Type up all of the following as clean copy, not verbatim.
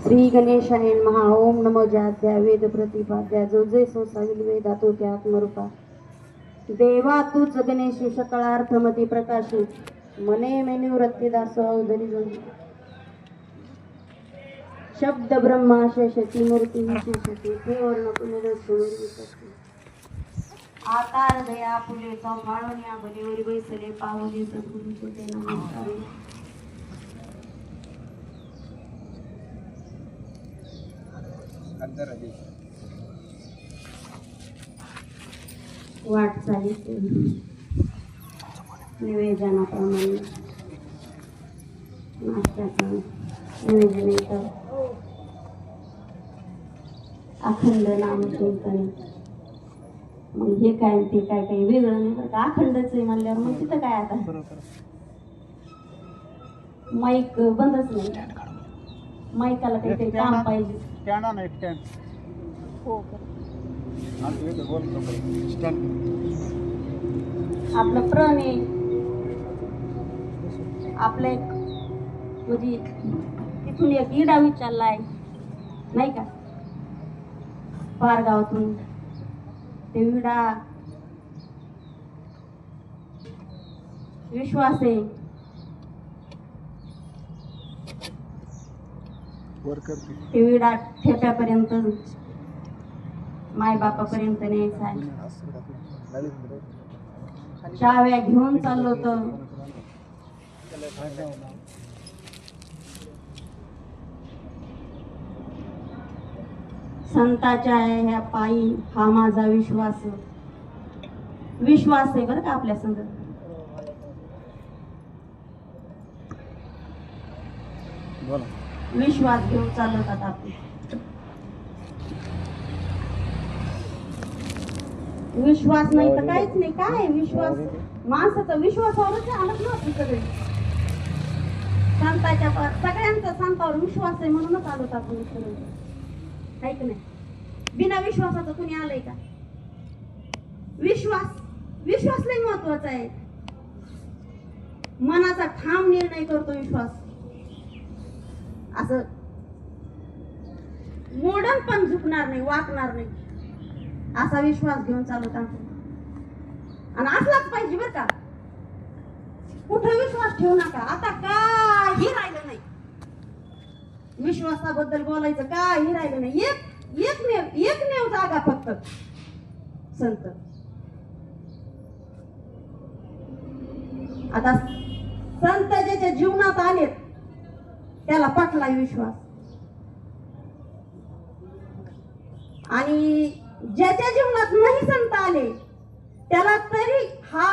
श्री गणेशाय नमः. ओम नमो जाद्या वेद प्रतिपाद्या जो जे सोसाविल वेदातो त्या आत्मरूपा देवा तूच गणेश सकळार्थमती प्रकाशी मने मेन्यू रत्तिदासो अवधरी जोडी शब्द ब्रह्मा शेषती मूर्ती विशेषती ते वर्ण पुनरस्वरी आकार दया फुले चौघाळून या बलीवरी बैसले पावली सद्गुरूचे ते नमस्कार. वाटचालीचे निवेदनाप्रमाणे नाश्त्याचं निवेदन येतं. अखंड नामचिंतन. मग हे काय ते काय काही वेगळं नाही बरं का. अखंडच आहे म्हणल्यावर मग तिथं काय आता माईक बंदच नाही. माईकाला काहीतरी काम पाहिजे. आपलं प्रण आहे आपलं एक म्हणजे तिथून एक इडा विचारलाय नाही का पारगावातून ते विडा विश्वास आहे ते विडा ठेप्यापर्यंत माय बापापर्यंत न्यायचा. चाव्या घेऊन चाललो तर संताच्या ह्या पायी हा माझा विश्वास आहे बरं का. आपल्या संग विश्वास घेऊन चालवतात आपण. विश्वास नाही तर काहीच नाही. काय विश्वास माणसाचा विश्वासावरच आणत नव्हती सगळे. संताच्या सगळ्यांचा संतावर विश्वास आहे म्हणूनच आलोत आपण सगळे. आहे की नाही. बिना विश्वासाचं कुणी आलंय का. विश्वास लय महत्वाचा आहे. मनाचा ठाम निर्णय करतो विश्वास. असं मोडन पण झुकणार नाही वाकणार नाही असा विश्वास घेऊन चालत आहोत. आणि असलाच पाहिजे बरं का. कुठं विश्वास ठेवू नका. आता काही राहिलं नाही. विश्वासाबद्दल बोलायचं काही राहिलं नाही. एकमेव जागा फक्त संत. आता संत ज्याच्या जीवनात आलेत त्याला पटला विश्वास. आणि ज्याच्या जीवनात नाही संत आले त्याला तरी हा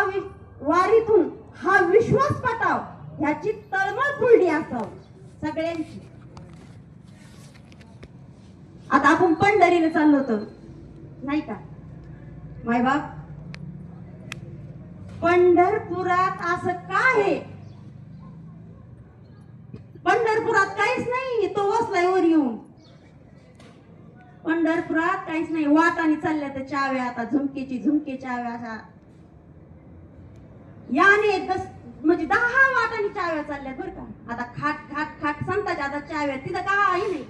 वारीतून हा विश्वास पटाव ह्याची तळमळ फुलली असाव सगळ्यांची. आता आपण पंढरीला चाललो होतो नाही का मायबाप. पंढरपुरात असं काय आहे. पंढरपुरात काहीच नाही. तो वसलाय वर येऊन. पंढरपुरात काहीच नाही. वाटाने चालल्या त्या चाव्या. आता झुमके चाव्या अशा याने म्हणजे 10 वाटाने चाव्या चालल्या बरं का. आता खाट संताच्या आता चाव्या तिथं काही नाही.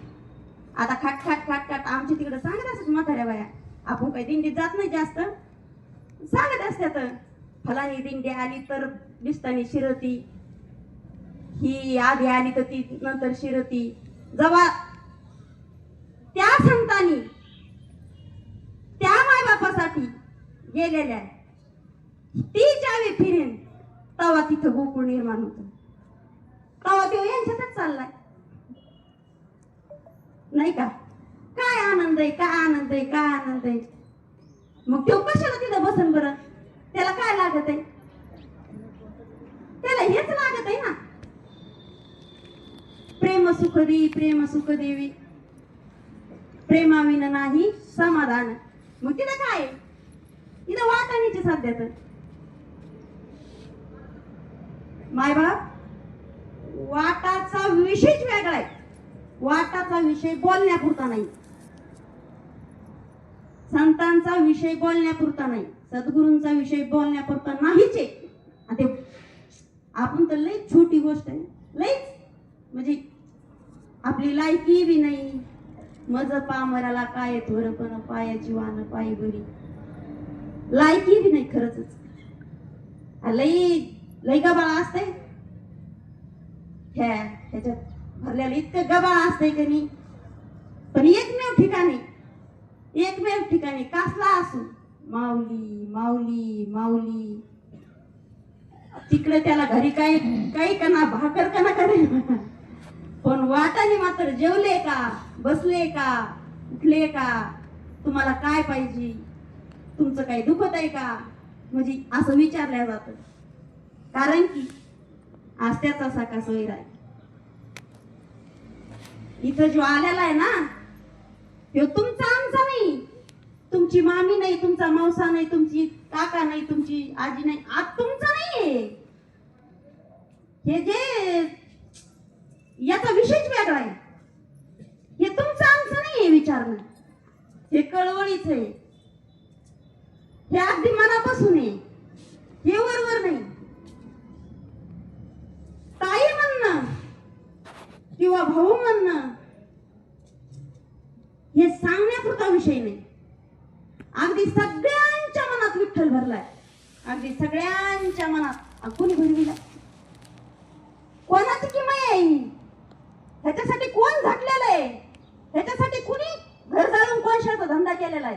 आता खाट आमची तिकडे सांगत असत म्हाताऱ्या बाया. आपण काही दिंडीत जात नाही जास्त. सांगत असतात फलानी दिंडी आली तर दिसतानी शिरती. ही आधी आली तर ती नंतर शिरती. जेव्हा त्या संतांनी त्या मायबापासाठी गेलेल्या ती चावी फिरेन तवा तिथं गोकुळ निर्माण होत. तवा तो यांच्यातच चाललाय नाही का. काय आनंद आहे. मग तो कशाला तिथं बसन बरं. त्याला काय लागत आहे. त्याला हेच लागत आहे ना. प्रेम सुख देवी प्रेमाविन नाही समाधान. मग तिथं काय तिथं वाटाणीचे सध्या तर मायबाप. वाटाचा विषयच वेगळा आहे. वाटाचा विषय बोलण्यापुरता नाही. संतांचा विषय बोलण्यापुरता नाही. सद्गुरूंचा विषय बोलण्यापुरता नाहीच आहे. आपण तर लई छोटी गोष्ट आहे. लईच म्हणजे आपली लायकी बी नाही. मज पामराला काय थोर पण पायाची वान पायी बरी. लायकी बी नाही खरंच. लई लई गबाळ असते ह्याच्यात भरलेलं इतकं गबाळ असतंय की नाही. पण एकमेव ठिकाणी कसला असू माऊली माऊली माऊली. तिकडे त्याला घरी काही कना भाकर कना करे, पण वाटाने मात्र जेवले का, बसले का, उठले का, तुम्हाला काय पाहिजे, तुमचं काही दुखत आहे का, म्हणजे असं विचारल्या जातं. कारण की आज त्याचा साका सोयरा आहे. इथं जो आलेला आहे ना, तो तुमचा आमचा नाही, तुमची मामी नाही, तुमचा मावसा नाही, तुमची काका नाही, तुमची आजी नाही, आज तुमचा नाहीये. हे जे याचा विशेष वेगळा आहे. हे तुमचं आमचं नाहीये विचारणं, हे कळवळीच आहे. हे अगदी मनापासून आहे, हे वरवर नाही. ताई म्हणणं किंवा भाऊ म्हणणं हे सांगण्यापुरता विषय नाही. अगदी सगळ्यांच्या मनात विठ्ठल भरलाय, अगदी सगळ्यांच्या मनात. कोणी भरविला, कोणाची किमया आहे, ह्याच्यासाठी कोण झटलेलं आहे, ह्याच्यासाठी कुणी घर जाळून कोळशाचा धंदा केलेला आहे.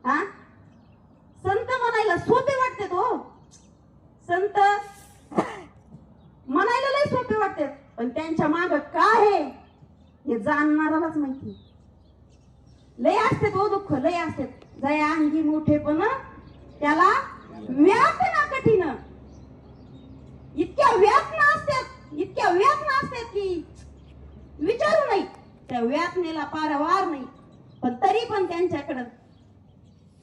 हा, संत म्हणायला सोपे वाटते तो, संत म्हणायला लय सोपे वाटते, पण त्यांच्या माग काय आहे हे जाणणारालाच माहिती. लय असते तो दुःख, लय असते. जया अंगी मोठे पण त्याला व्यापना कठीण. इतक्या व्यापना असतात की विचारू नाही. त्या व्यापनेला पारावार नाही. पण तरी पण त्यांच्याकडं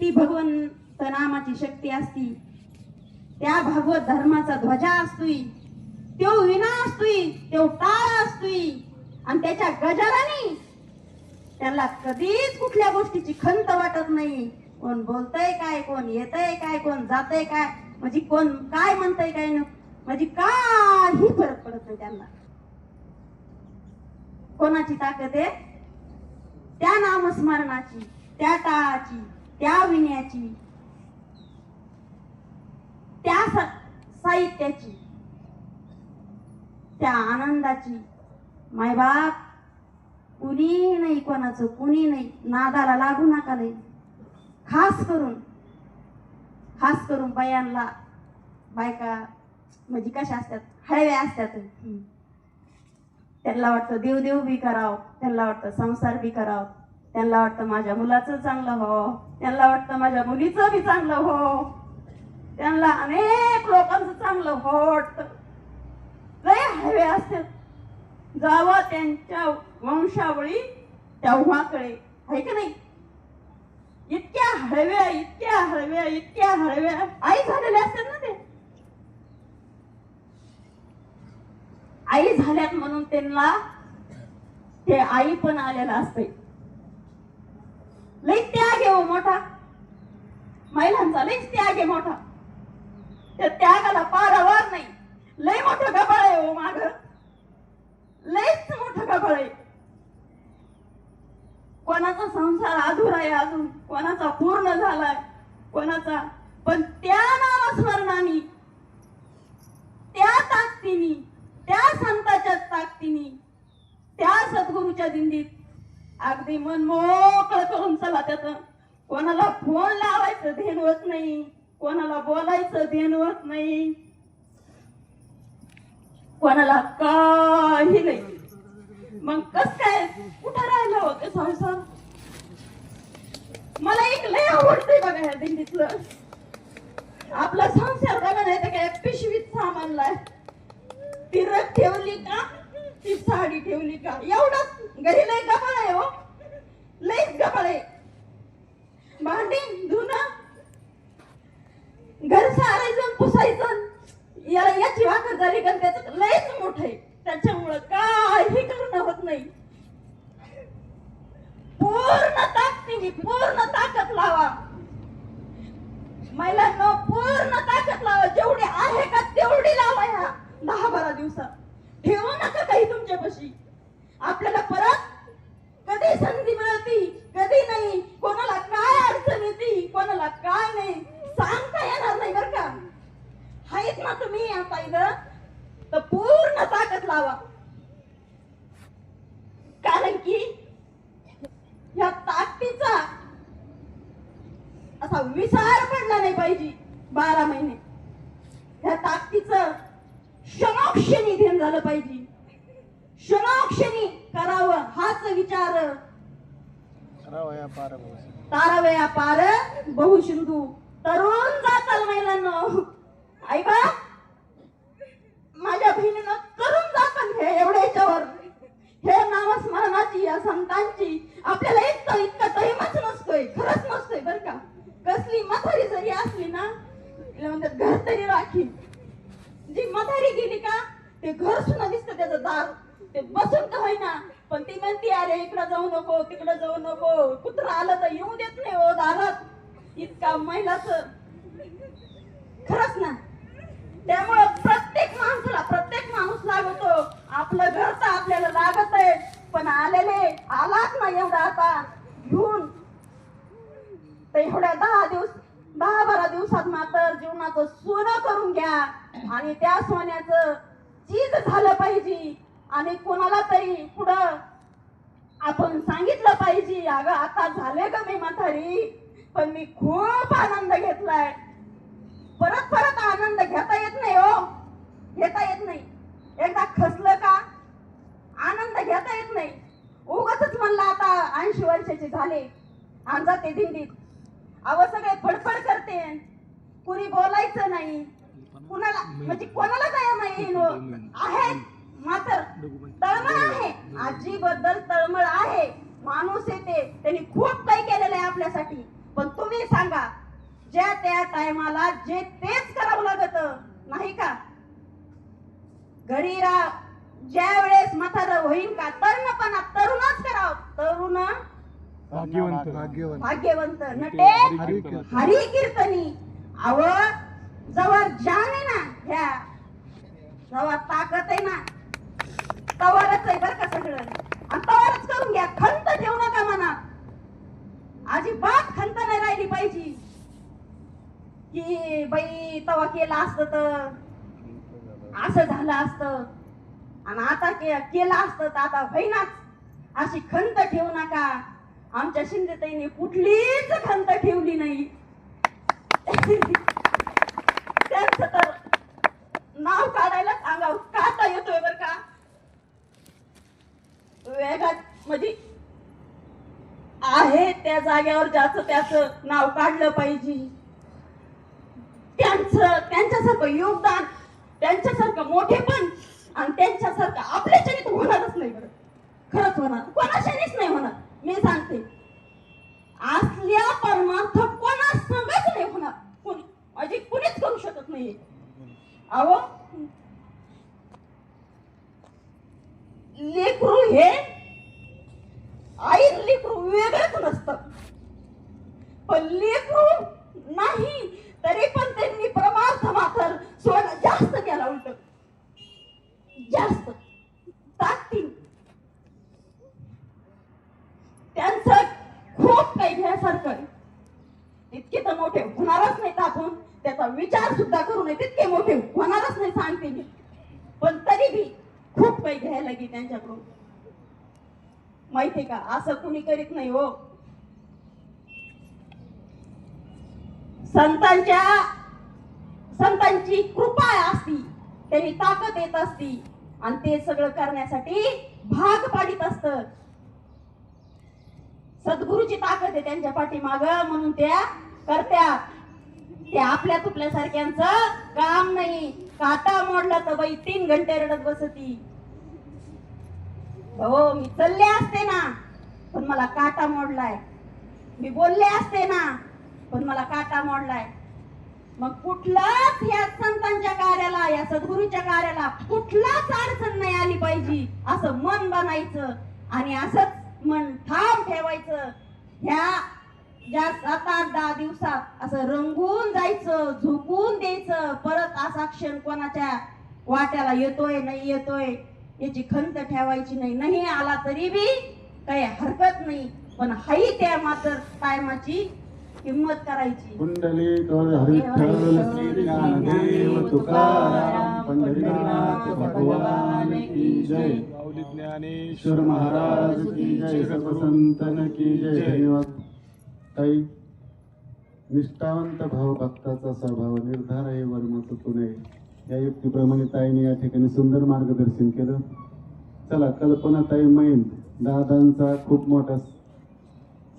ती भगवंत नामाची शक्ती असती, त्या भागवत धर्माचा ध्वजा असतोय, तो विना असतोय, तो टाळ असतोय. आणि त्याच्या गजाराने त्याला कधीच कुठल्या गोष्टीची खंत वाटत नाही. कोण बोलतय काय, कोण येतय काय, कोण जातय काय, म्हणजे कोण काय म्हणतय काय, म्हणजे काही फरक पडत नाही त्यांना. कोणाची ताकद आहे त्या नामस्मरणाची, त्या टाळाची, त्या विण्याची, त्या साहित्याची, त्या आनंदाची. मायबाप कुणी नाही, कोणाचं कुणी नाही. नादाला लागू नका लय. खास करून बायांना, बायका म्हणजे कशा असतात, हळव्या असतात. त्यांना वाटतं देव बी करावं, त्यांना वाटतं संसार बी करावं, त्यांना वाटतं माझ्या मुलाचं चांगलं हो, त्यांना वाटतं माझ्या मुलीचं बी चांगलं हो, त्यांना अनेक लोकांचं चांगलं हो वाटतं. लय हळवे असतात. जावं त्यांच्या वंशावळी तेव्हा कळे, आहे का नाही. इतक्या हळव्या आई झालेल्या असतात ना. ते आई झाल्यात म्हणून त्यांना ते आई पण आलेला असते. लई त्याग आहे मोठा, महिलांचा लईच त्याग आहे मोठा. त्या त्यागाला पारावार नाही. लय मोठं गबाळ आहे हो माग, लयच मोठं गबाळ आहे. कोणाचा संसार अधुरा आहे अजून, कोणाचा पूर्ण झालाय, कोणाचा. पण त्या नामस्मरणाने, त्या ताकदीने, त्या संताच्या ताकदीने, त्या सद्गुरूच्या दिंडीत अगदी मन मोकळं करून चला. त्याचं कोणाला फोन लावायचं ध्यान होत नाही, कोणाला बोलायचं ध्यान होत नाही, कोणाला काही नाही. मग कस काय कुठं राहिलं होतं संसार. मला एक लय आवडतंय बघा ह्या दिंडीतलं. आपला संसार बघा, नाही तर काय पिशवीत सामानलाय. ती रग ठेवली का, ती साडी ठेवली का, एवढंच. घरी लय गबाळ आहे हो, लयच गबाळ आहे. भांडी धुणं, घर सारायचं, पुसायचं, याची वाकर झाली का त्याचं लयच मोठं आहे. त्याच्यामुळं काही करणं होत नाही. पूर्ण ताकद लावा महिलांना, पूर्ण ताकद लावा. जेवढी आहे का तेवढी लावा. ह्या 10-12 दिवसात ठेवू नका काही तुमच्यापाशी. आपल्याला परत कधी संधी मिळती कधी नाही, कोणाला काय अडचण येते कोणाला काय नाही सांगता येणार नाही बरं का. आहेत ना तुम्ही आता इथं तर पूर्ण ताकद लावा, कारण की या ताकदीचा असा विसार पडला नाही पाहिजे. 12 महिने या ताकदीचं क्षणोक्षणी ध्यान झालं पाहिजे, क्षणोक्षणी करावं हाच विचार. तारावया पार बहुसिंधू तरुण जाताल महिलांनो. ऐका माझ्या बहिणीनं तरुण जाताल हे एवढ्या याच्यावर हे नामस्मरणाची या संतांची आपल्याला इतकं तैमच नसतोय, खरंच नसतोय बरं का. कसली म्हातारी जरी असली ना म्हणतात घर तरी राखी. जी म्हातारी गेली का ते घर सुद्धा दिसतं त्याचं दार, ते बसून का होईना पण ती म्हणते अरे इकडं जाऊ नको तिकडं जाऊ नको, कुत्रा आलं तर येऊ देत नाही हो दारात. इतका महिलाच खरंच ना. त्यामुळे प्रत्येक माणसाला प्रत्येक माणूस लागतो. आपलं घर तर आपल्याला लागत आहे, पण आलेले आलाच ना एवढा आता घेऊन तर एवढ्या 10-12 दिवसात मात्र जीवनाचं सोनं करून घ्या आणि त्या सोन्याचं चीज झालं पाहिजे. आणि कोणाला तरी पुढं आपण सांगितलं पाहिजे अगं आता झाले ग मी म्हातारी पण मी खूप आनंद घेतलाय. परत परत आनंद घेता येत नाही हो, घेता येत नाही. एकदा खसलं का आनंद घेता येत नाही. उगाचच म्हणलं आता 80 वर्षाचे झाले आणि जाते दिंडीत. अव सगळे फडफड करते, कुणी बोलायचं नाही, कुणाला म्हणजे कोणाला दया नाही आहे. मात्र तळमळ आहे, आजीबद्दल तळमळ आहे. माणूस येते त्यांनी खूप काही केलेलं आहे आपल्यासाठी, पण तुम्ही सांगा ज्या त्या टायमाला जे तेच करावं लागत नाही का. घरी ज्या वेळेस म्हातारं होईल का तरुणपणा तरुणच करावं. तरुण भाग्यवंत नटे हरी कीर्तनी. अव जवळ जाण आहे ना ह्या जवळ ताकद आहे ना तवारच आहे बरं का सगळं. आणि तवारच करून घ्या, खंत ठेवू नका मनात. अजिबात खंत नाही राहिली पाहिजे की बाई तवा केला असतं तर असं झालं असतं आणि आता केलं असतं तर आता होईनाच. अशी खंत ठेवू नका. आमच्या शिंदेताईने कुठलीच खंत ठेवली नाही. त्यांचं तर नाव काढायला अंगावर काटा येतोय बर का. वेगात म्हणजे आहे त्या जागेवर ज्याचं त्याचं नाव काढलं पाहिजे. त्यांच्यासारखं योगदान, त्यांच्यासारखं मोठेपण आणि त्यांच्यासारखं आपल्याच्याने तर होणारच नाही बरं. खरंच होणार, कोणाच्यानेच नाही होणार. मी सांगते असल्या परमार्थ कोणा संगच नाही होणार. कोणी म्हणजे कुणीच करू शकत नाही. अहो लेकरू हे आई लेकरू वेगळंच नसतं, पण लेकरू नाही तरी पण त्यांनी परमार्थ मात्र सोनं जास्त केला, उलट जास्त ताकदी. त्यांचं खूप काही घ्यासारखं. इतके तर मोठे होणारच नाही आपण त्याचा विचार सुद्धा करू नये, तितके मोठे होणारच नाही सांगते मी. पण तरी बी खूप काही घ्यायला की त्यांच्याकडून माहितीये का. असं कुणी करीत नाही हो. संतांची कृपा असती, त्यांनी ताकद येत असती आणि ते सगळं करण्यासाठी भाग पाडित असत. सद्गुरूची ताकद आहे त्यांच्या पाठीमाग म्हणून त्या करत्या. ते आपल्या तुपल्यासारख्यांचं काम नाही. काटा मोडला तर बाई 3 घंटे रडत बसती. हो मी चालले असते ना पण मला काटा मोडलाय, मी बोलले असते ना पण मला काटा मोडलाय. मग कुठलाच या संतांच्या कार्याला या सद्गुरूच्या कार्याला कुठलाच अडचण नाही आली पाहिजे असं मन बनायचं आणि असंच मन ठाम ठेवायचं. ह्या ज्या 7-8-10 दिवसात असं रंगून जायचं, झोपून द्यायचं. परत असा क्षण कोणाच्या वाट्याला येतोय नाही येतोय याची खंत ठेवायची नाही. नाही आला तरी बी काही हरकत नाही, पण हाई त्या मात्र टायमाची किंमत करायची. पुंडलिक हरिठ्ठल श्री ज्ञानदेव तुकाराम पंढरीनाथ भगवान की जय. माऊली ज्ञानेश्वर महाराज की जय. सर्व संतन की जय. धन्यवाद ताई. निष्ठावंत भाव भक्ताचा स्वभाव निर्धार आहे वर्म चुकू नये या युक्तीप्रमाणे ताईने या ठिकाणी सुंदर मार्गदर्शन केलं. चला, कल्पना ताई मैन दादांचा खूप मोठा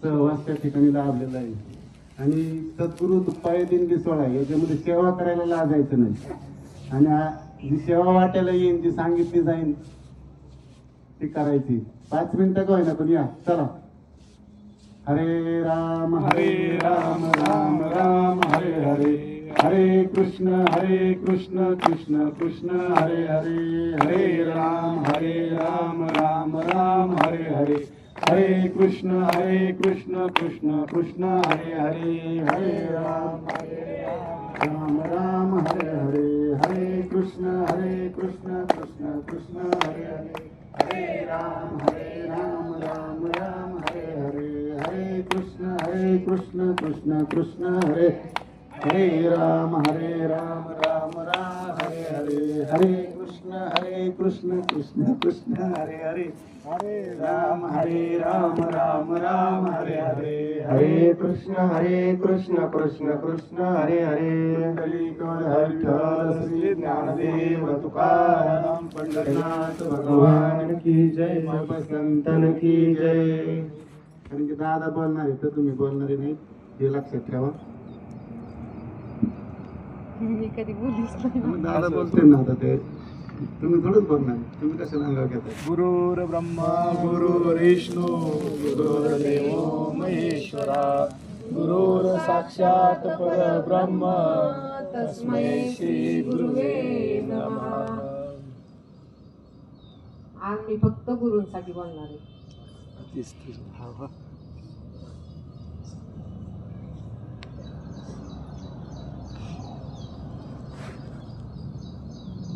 सहवास त्या ठिकाणी लाभलेला आहे आणि सद्गुरु दुपारी दिंडी सोहळा याच्यामध्ये सेवा करायला लाजायचं नाही आणि जी सेवा वाटायला येईन, जी सांगितली जाईन ती करायची. 5 मिनिटं का होईना पण या. चला. हरे राम राम राम हरे हरे, हरे कृष्ण कृष्ण कृष्ण हरे हरे, हरे राम राम राम हरे हरे, हरे कृष्ण कृष्ण कृष्ण हरे हरे, हरे राम राम हरे हरे, हरे कृष्ण कृष्ण कृष्ण हरे हरे, हरे राम राम हरे हरे, हरे कृष्ण कृष्ण कृष्ण हरे, हरे राम राम हरे हरे, हरे कृष्ण कृष्ण कृष्ण हरे हरे, हरे राम राम हरे हरे, हरे कृष्ण कृष्ण कृष्ण हरे हरे. कलियुग हरिठ्ठल श्री ज्ञानदेव तुकाराम पंढरीनाथ भगवान की जय. सर्व संतन की जय. कारण की दादा बोलणार आहे तर तुम्ही बोलणारे नाही हे लक्षात ठेवा. मी कधी बोलीच नाही. दादा बोलते ना आता ते तुम्ही थोडंच बोलणार, तुम्ही कशाला अंगावर घेता. गुरुर ब्रह्मा गुरुर्विष्णू गुरुर्देवो महेश्वरा, गुरुर साक्षात परब्रह्म तस्मै श्री गुरुवे नमः. आज मी फक्त गुरूंसाठी बोलणार आहे.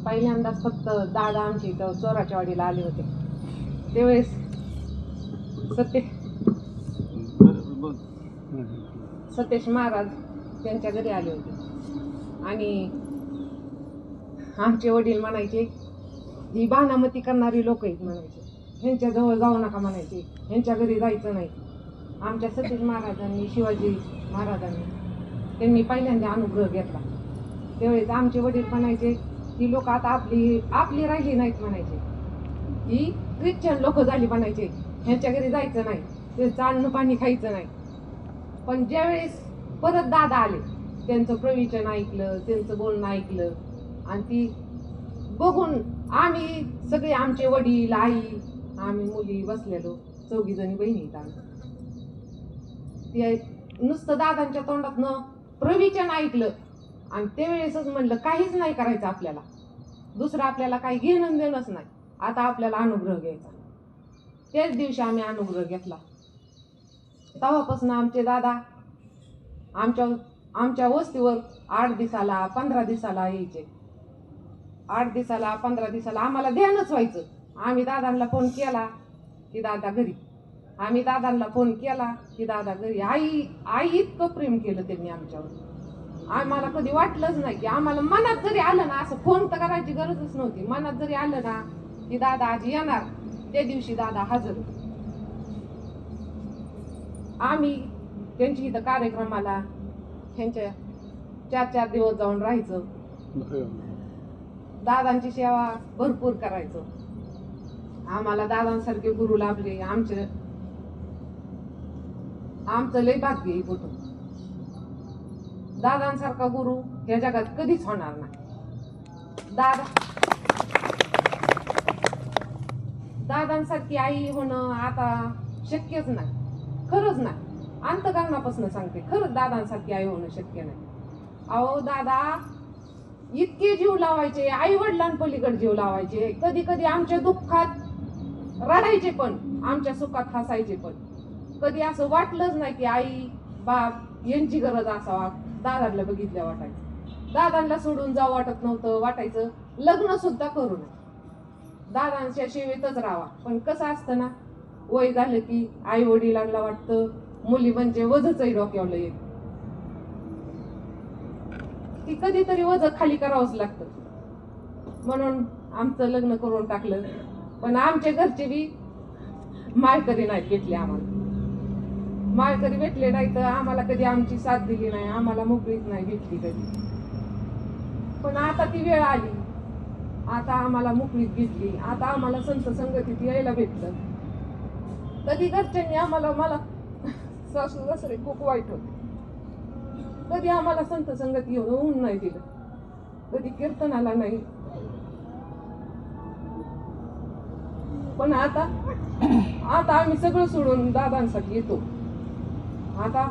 पहिल्यांदाच फक्त दादा आमच्या इथं चोराच्या वाडीला आले होते. त्यावेळेस सतेश महाराज त्यांच्या घरी आले होते आणि आमचे वडील म्हणायचे ही बाणामती करणारी लोक आहेत म्हणायचे, ह्यांच्या जवळ जाऊ नका म्हणायचे, ह्यांच्या घरी जायचं नाही. आमच्या सतेश महाराजांनी शिवाजी महाराजांनी त्यांनी पहिल्यांदा अनुग्रह घेतला. त्यावेळेस आमचे वडील म्हणायचे ही लोक आता आपली राहिली नाहीत म्हणायचे, ही ख्रिश्चन लोक झाली म्हणायचे, ह्यांच्या घरी जायचं नाही, त्यांचं अन्न पाणी खायचं नाही. पण ज्यावेळेस परत दादा आले, त्यांचं प्रवचन ऐकलं, त्यांचं बोलणं ऐकलं आणि ती बघून आम्ही सगळे आमचे वडील आई आम्ही मुली बसलेलो 4 जणी बहिणी आम्ही. ते नुसतं दादांच्या तोंडातनं प्रवचन ऐकलं आणि त्यावेळेसच म्हणलं काहीच नाही करायचं आपल्याला, दुसरं आपल्याला काही घेणं देणंच नाही, आता आपल्याला अनुग्रह घ्यायचा. त्याच दिवशी आम्ही अनुग्रह घेतला. तेव्हापासून आमचे दादा आमच्या वस्तीवर 8 दिवसाला 15 दिवसाला यायचे. 8 दिवसाला 15 दिवसाला आम्हाला ध्यानच व्हायचं. आम्ही दादांना फोन केला की दादा घरी, आम्ही दादांना फोन केला की दादा घरी. आई इतकं प्रेम केलं त्यांनी आमच्यावर. आम्हाला कधी वाटलंच नाही की आम्हाला मनात जरी आलं ना, असं फोन तर करायची गरजच नव्हती, मनात जरी आलं ना की दादा आजी येणार, त्या दिवशी दादा हजर. आम्ही त्यांची इथं कार्यक्रमाला त्यांच्या 4-4 दिवस जाऊन राहायचं. दादांची सेवा भरपूर करायचं. आम्हाला दादांसारखे गुरु लाभले. आमचं लय भाग्य आहे कुठं. दादांसारखा गुरु या जगात कधीच होणार नाही. दादांसारखी आई होणं आता शक्यच नाही, खरंच नाही. अंतःकरणापासून सांगते, खरंच दादांसारखी आई होणं शक्य नाही. अहो दादा इतके जीव लावायचे, आई वडिलांपलीकडे जीव लावायचे. कधी कधी आमच्या दुःखात रडायचे पण आमच्या सुखात हसायचे पण. कधी असं वाटलंच नाही की आई बाप यांची गरज असावा. दादांना बघितल्या वाटायचं, दादांना सोडून जावं वाटत नव्हतं. वाटायचं लग्न सुद्धा करू नये. दादांच्या सेवेतच राहावा. पण कसं असतं ना, वय झालं की आई वडिलांना वाटतं मुली म्हणजे वजचही डोक्यावलं येत, ती कधीतरी वज खाली करावंच लागतं. म्हणून आमचं लग्न करून टाकलं. पण आमच्या घरचे बी माळकरी नाही भेटले आम्हाला. माळकरी भेटले नाही तर आम्हाला कधी आमची साथ दिली नाही, आम्हाला मोकळीच नाही भेटली कधी. पण आता ती वेळ आली, आता आम्हाला मोकळीत घेतली. आता आम्हाला संत संगतीत यायला भेटलं. कधी घरच्यांनी आम्हाला, मला सासू सासरे खूप वाईट होते, कधी आम्हाला संत संगती येऊन नाही दिलं, कधी कीर्तनाला नाही. पण आता आम्ही सगळं सोडून दादांसाठी येतो. आता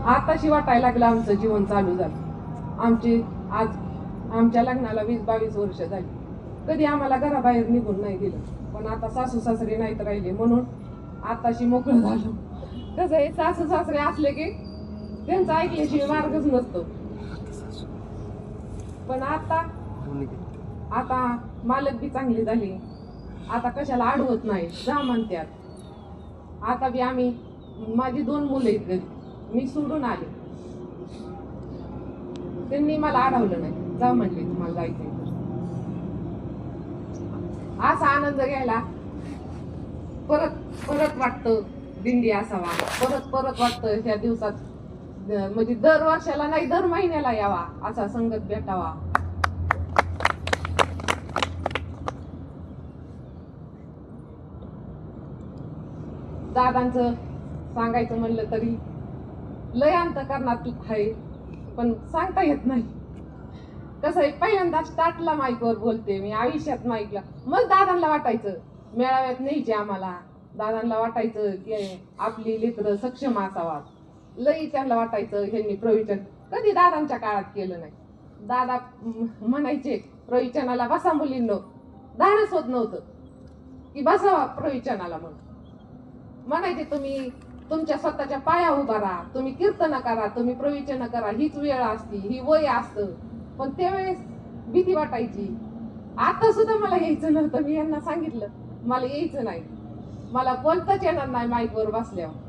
आताशी वाटायला लागलं आमचं जीवन चालू झालं. आज आमच्या लग्नाला 20-22 वर्ष झाली. कधी आम्हाला घराबाहेर निघून नाही दिलं. पण आता सासू सासरे नाहीत राहिले म्हणून आताशी मोकळं झालं. कसं आहे, सासू सासरे असले की त्यांचं ऐकल्याशिवाय मार्गच नसतो. पण आता मालक बी चांगली झाली, आता कशाला अडवत नाही, जा म्हणतात. आता बी आम्ही, माझी 2 मुलं आहेत घरी, मी सोडून आले, त्यांनी मला अडवलं नाही, जा म्हणले तुम्हाला जायचंय तर. असा आनंद घ्यायला परत वाटतं दिंडी असावा, परत वाटतं त्या दिवसात, म्हणजे दर वर्षाला नाही दर महिन्याला यावा, असा संगत भेटावा. दादांचं सांगायचं म्हणलं तरी लय अंतःकरणात आहे, पण सांगता येत नाही. कसं आहे, पहिल्यांदा स्टार्टला माईकवर बोलते मी, आयुष्यात माईकला. मग दादांना वाटायचं मेळाव्यात न्यायचे आम्हाला, दादांना वाटायचं की आपली लेकरं सक्षम असावा. लई त्यांना वाटायचं ह्यांनी प्रवचन कधी दादांच्या काळात केलं नाही. दादा म्हणायचे प्रवचनाला बसा मुलींनो, धाडस होत नव्हतं की बसावा प्रवचनाला. म्हणून म्हणायचे तुम्ही तुमच्या स्वतःच्या पाया उभा राहा, तुम्ही कीर्तन करा, तुम्ही प्रवचन करा, हीच वेळ असती, ही वय असतं. पण त्यावेळेस भीती वाटायची. आता सुद्धा मला यायचं नव्हतं. मी यांना सांगितलं मला यायचं नाही, मला बोलताच येणार नाही माईकवर बसल्यावर.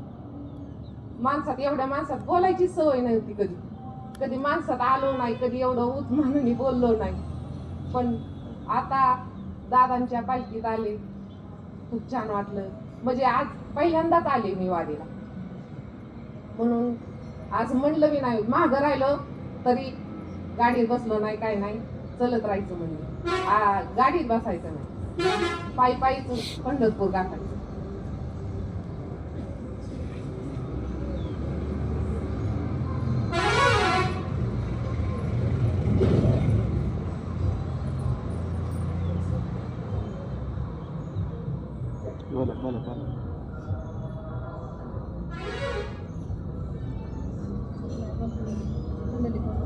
एवढ्या माणसात बोलायची सवय नव्हती, कधी माणसात आलो नाही, कधी एवढं उतमानाने बोललो नाही. पण आता दादांच्या पालखीत आले, खूप छान वाटलं. म्हणजे आज पहिल्यांदाच आले मी वारीला, म्हणून आज म्हणलं मी नाही, मागं राहिलं तरी गाडीत बसलो नाही, काय नाही, चलत राहायचं म्हणलं. गाडीत बसायचं नाही, पायीच पंढरपूर गाठायचं. बोला.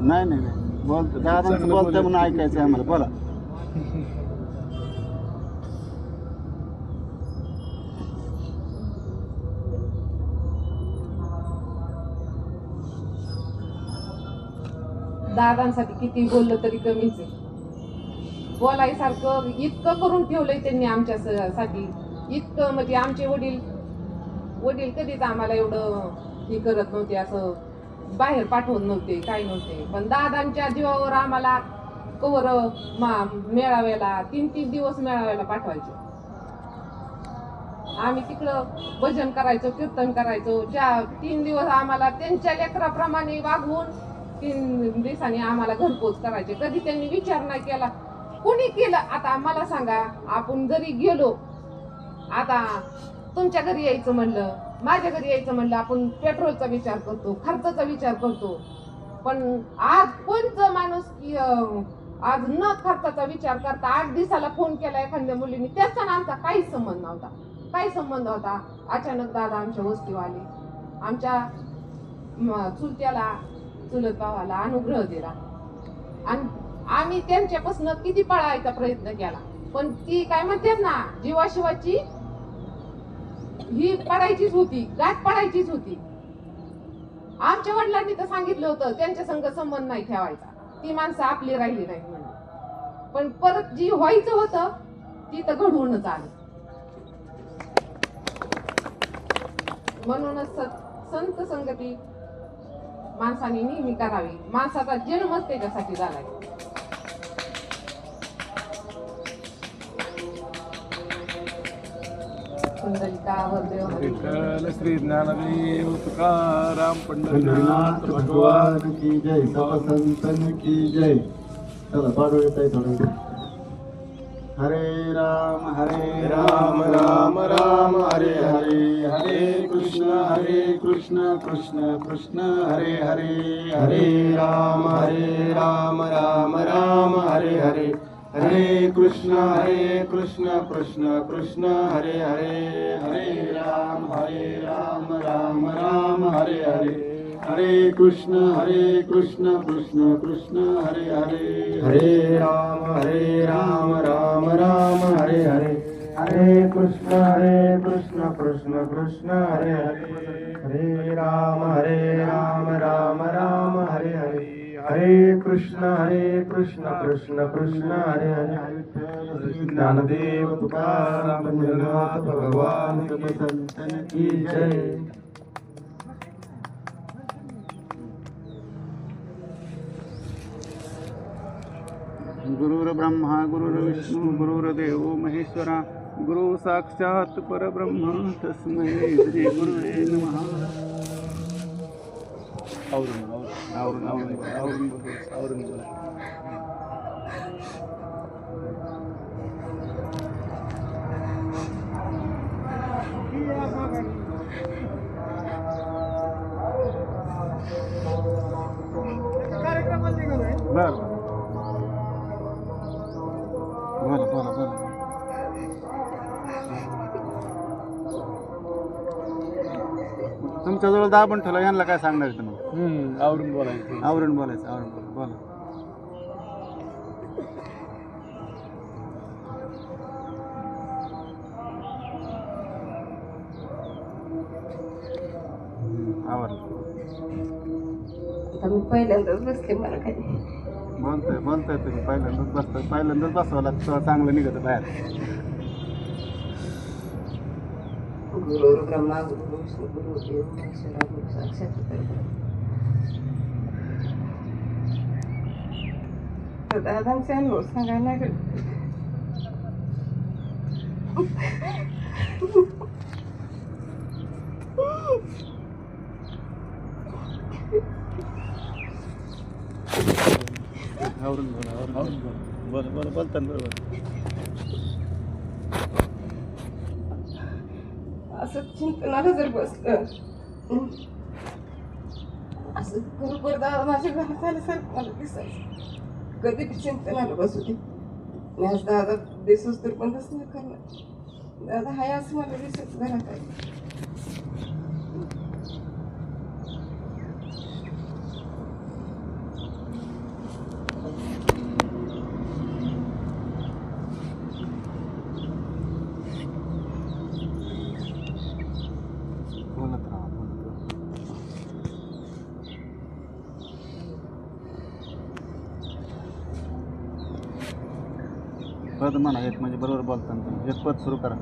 नाही बोलतो, दादांचं बोलतंय म्हणून ऐकायचं आम्हाला. बोला. दादांसाठी किती बोललं तरी कमीच आहे. बोलायसारखं इतकं करून ठेवलंय त्यांनी आमच्यासाठी, इतकं म्हणजे आमचे वडील कधीच आम्हाला एवढं हे करत नव्हते, असं बाहेर पाठवत नव्हते, काय नव्हते. पण दादांच्या जीवावर आम्हाला कवर मेळाव्याला 3-3 दिवस मेळाव्याला पाठवायचे. आम्ही तिकडं भजन करायचो, कीर्तन करायचो. 3 दिवस आम्हाला त्यांच्या लेकराप्रमाणे वागवून 3 दिवसांनी आम्हाला घरपोच करायचे. कधी त्यांनी विचार नाही केला, कोणी केलं. आता मला सांगा, आपण जरी गेलो, आता तुमच्या घरी यायचं म्हणलं, माझ्या घरी यायचं म्हणलं, आपण पेट्रोलचा विचार करतो, खर्चाचा विचार करतो. पण आज कोणचं माणूस आज न खर्चाचा विचार करता 8 दिवसाला फोन केला एखाद्या मुलीने, त्याचा आमचा काहीच संबंध नव्हता. काही संबंध होता. अचानक दादा आमच्या वस्तीवर आले, आमच्या चुलत्याला, चुलत भावाला अनुग्रह दिला. आणि आम्ही त्यांच्यापासून किती पळायचा प्रयत्न केला, पण ती काय म्हणतात ना, जीवाशिवाची ही पडायचीच होती, गाठ पडायचीच होती. आमच्या वडिलांनी तर सांगितलं होतं त्यांच्या संग संबंध नाही ठेवायचा, ती माणसं आपली राहिली नाही म्हणून. पण परत जी व्हायचं होतं ती तर घडवूनच आलं. म्हणूनच संत संगती माणसाने नेहमी करावी. माणसाचा जन्मच त्याच्यासाठी झालाय. विठ्ठल श्री ज्ञानदेव तुकाराम पंढरीनाथ पंढरीनाथ भगवान भगवान की जय, सर्व संतन की जय. चला पाडू येत आहे थोडं. हरे राम राम राम राम हरे हरे हरे कृष्ण कृष्ण कृष्ण हरे हरे. हरे राम राम राम हरे हरे हरे कृष्ण कृष्ण कृष्ण हरे हरे. हरे राम राम राम हरे हरे. हरे कृष्ण कृष्ण कृष्ण हरे हरे. हरे राम राम राम हरे हरे हरे कृष्ण कृष्ण कृष्ण हरे हरे. हरे राम राम राम हरे हरे हरे कृष्ण कृष्ण कृष्ण हरे हरे. ज्ञानदेव तुकाराम पंढरीनाथ भगवान संतन की जय. गुरुर्ब्रह्मा गुरुर्विष्णू गुरुर्देव महेश्वरा गुरु साक्षात परब्रह्म तस्मै श्री गुरुवे नमः. आवरून बर बोला. तुमच्याजवळ दाबण ठेवला, यांना काय सांगणार तुम्ही? आवरून बोलायचं. आवरून बोला. आवरलं. आता मी पहिल्यांदाच बसले, मला काही बोलताय तुम्ही पहिल्यांदाच बसवा लागतं तेव्हा चांगलं निघतं बाहेर. गुरु ब्रह्मा गुरु विष्णू गुरु देव महेश्वरा गुरु साक्षात परब्रह्म. दादांचे अनुभव सांगायला लागले. आवरून बोलताना बरोबर. असं चिंतनाला जर बसलं, असं बरोबर दादा माझ्या घरात आल्यासारखं मला दिसायचं. कधी बी चिंतनाला बसू दे, मी आज दादा दिसूस तर बंदच नाही करणार. दादा हाय असं मला दिसत घरात आहे. बोलत राहा. पद म्हणा एक, म्हणजे बरोबर बोलताना तुम्ही एक पद सुरू करा.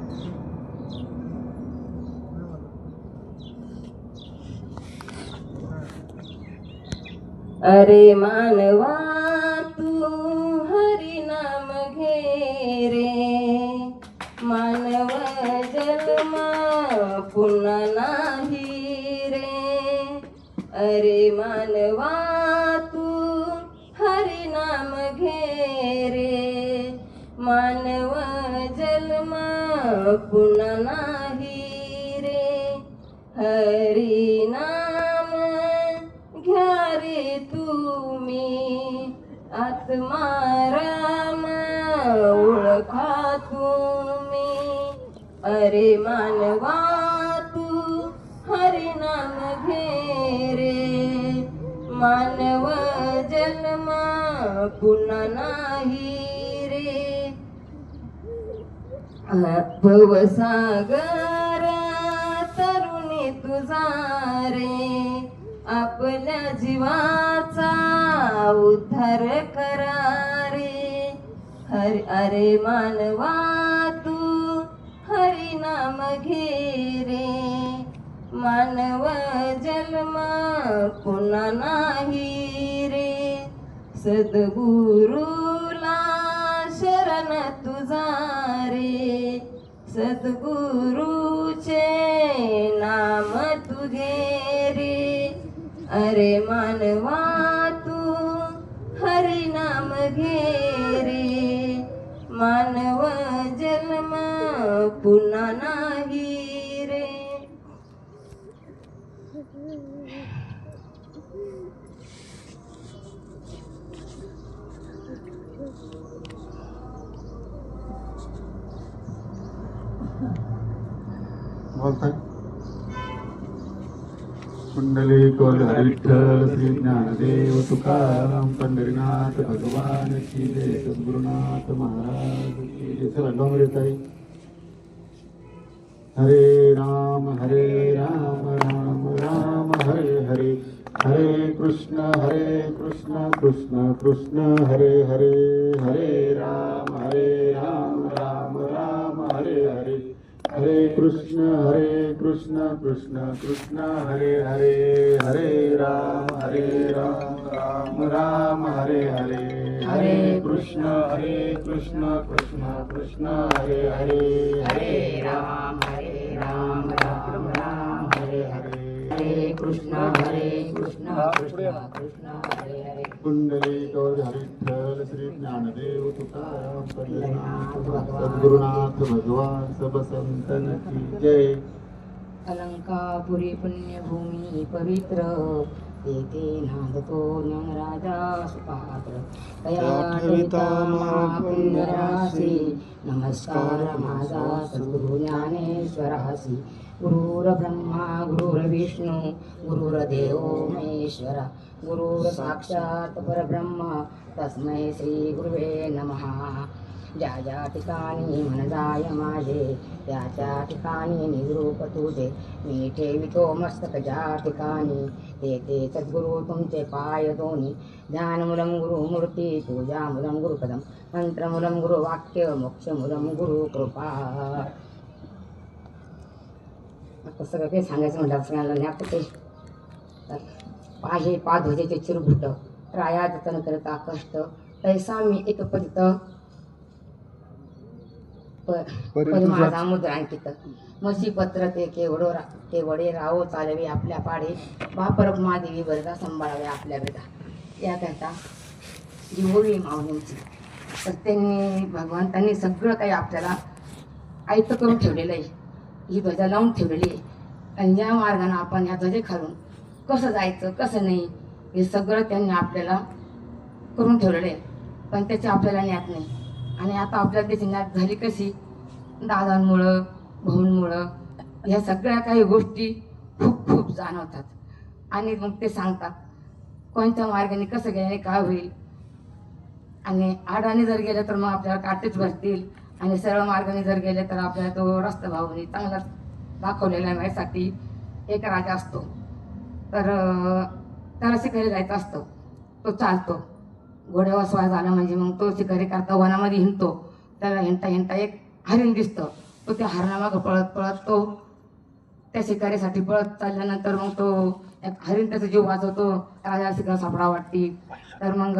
अरे मानवा तू हरी नाम घे रे, मानव जन्म पुन्हा नाही रे. अरे मानवा तू हरी नाम घे रे, मानव जन्म पुन्हा नाही रे. हरी नाम घ्या रे तुम्ही, आत्मा राम ओळखा तुम्ही. अरे मानवा तू हरी नाम घे रे, मानव जन्म पुन्हा नाही रे. भवसागर तरुणी तुझा रे, आपल्या जीवाचा उद्धार करा रे. हरी अरे मानवा तू हरी नाम घे रे. मानव जन्म पुन्हा नाही रे. सद्गुरुला शरण तुझा रे. सद्गुरुचे नाम तुझे रे. अरे मानवा तू हरी नाम घे रे. मानव जन्म पुन्हा नाही रे. बोलताय कुंडलिक विठ्ठल श्री ज्ञानदेव तुकाराम पंढरीनाथ भगवान की जय. सद्गुरुनाथ महाराज की जय. चला डोंगरे ताई. हरे राम राम राम हरे हरे. हरे कृष्ण कृष्ण कृष्ण हरे हरे. हरे राम राम राम हरे हरे. हरे कृष्ण कृष्ण कृष्ण हरे हरे. हरे राम राम राम हरे हरे. हरे कृष्ण कृष्ण कृष्ण हरे हरे. हरे राम राम राम हरे हरे. हरे कृष्ण कृष्ण कृष्ण हरे हरे. कुंडलिक विठ्ठल श्री ज्ञानदेव तुकाराम पंढरीनाथ सद्गुरुनाथ भगवान सब संतन की जय. अलंकापुरी पुण्यभूमी पवित्र तेथे नांदतो ज्ञानराजा सुपात्र. तया ठेविता महापुण्यराशी नमस्कार माझा सद्गुरु ज्ञानेश्वरासी. गुरुर्ब्रह्मा गुरुर्विष्णू गुरुर्देव महेश्वरा. गुरुर साक्षात परब्रह्म तस्मै श्री गुरुवे नमः. ज्या ज्या ठिकाणी मन जाय माझे त्या त्या ठिकाणी निजरूप तुझे. मी ठेवितो मस्तक ज्या ठिकाणी ते ते सद्गुरु तुमचे पाय दोन्ही. ध्यानमूलं गुरुमूर्ती पूजामूलं गुरुपदम. मंत्रमूलं गुरुवाक्य मोक्षमूलं गुरु कृपा. आता सगळं काही सांगायचं म्हटलं सगळ्यांना न्याप ते पाहे पाधोजेचे चिरभुट. राया जतन करता कष्ट तैसा मी एक पतित माझा मुद्रांकित. मसी पत्र ते केवडे राहो चालवे आपल्या पाडे. बापर महादेवी वर्गा सांभाळावे आपल्या बेटा. या करता जी ओळी माऊलींची तर त्यांनी भगवंतांनी सगळं काही आपल्याला आयतं करून ठेवलेलं आहे. ही ध्वजा लावून ठेवलेली आहे. आणि ज्या मार्गाने आपण ह्या ध्वजे खालून कसं जायचं कसं नाही हे सगळं त्यांनी आपल्याला करून ठेवलेलं आहे. पण त्याची आपल्याला ज्ञात नाही. आणि आता आपल्याला त्याची ज्ञात झाली कशी? दादांमुळं भाऊंमुळं ह्या सगळ्या काही गोष्टी खूप खूप जाणवतात. आणि मग ते सांगतात कोणत्या मार्गाने कसं गेल्याने काय होईल. आणि आडाने जर गेलं तर मग आपल्याला काटेच भरतील. आणि सरळ मार्गाने जर गेले तर आपल्याला तो रस्ता भाऊनी चांगलाच दाखवलेला आहे. यासाठी एक राजा असतो तर त्याला शिकारी जायचं असतं. तो चालतो घोड्यावर स्वार झाला म्हणजे मग तो शिकारी करता वनामध्ये हिंडतो. त्याला हिंडता एक हरिण दिसतं. तो त्या हरणामागं पळत तो त्या शिकारीसाठी पळत चालल्यानंतर मग तो एक हरिण त्याचा जीव वाचवतो. राजा शिकार सापडा वाटते तर मग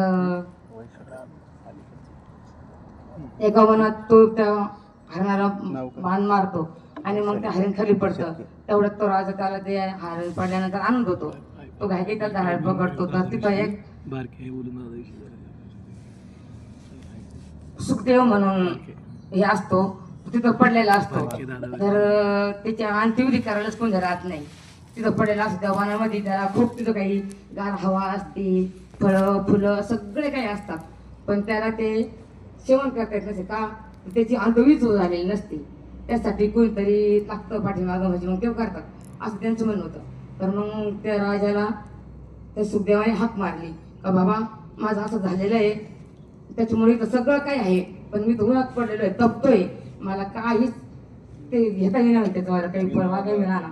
एका वनात तो त्या हरणाला बाण मारतो आणि मग त्या हरिण खाली पडतं. तेवढ्यात तो राजा त्याला ते हरिण पडल्यानंतर आनंद होतो. तो घाई त्याचा हाड पकडतो. तर तिथं एक सुखदेव म्हणून हे असतो तिथं पडलेला असतो. तर त्याच्या अंत्यविधी करायलाच कोणी राहत नाही. तिथं पडलेला असतो त्या वनामध्ये. त्याला खूप तिथं काही गार हवा असते, फळं फुलं सगळे काही असतात. पण त्याला ते सेवन करता येत नसे का? त्याची अंत्यविधीच झालेली नसते. त्यासाठी कोणीतरी लागतं पाठीमागं म्हणजे मग ते करतात असं त्यांचं म्हणणं होतं. तर मग त्या राजाला त्या सुखदेवाने हाक मारली का बाबा माझं असं झालेलं आहे त्याच्यामुळे इथं सगळं काही आहे पण मी धुळात पडलेलो आहे, तपतोय, मला काहीच ते घेता येणार त्याचं मला काही परवा काही मिळाला.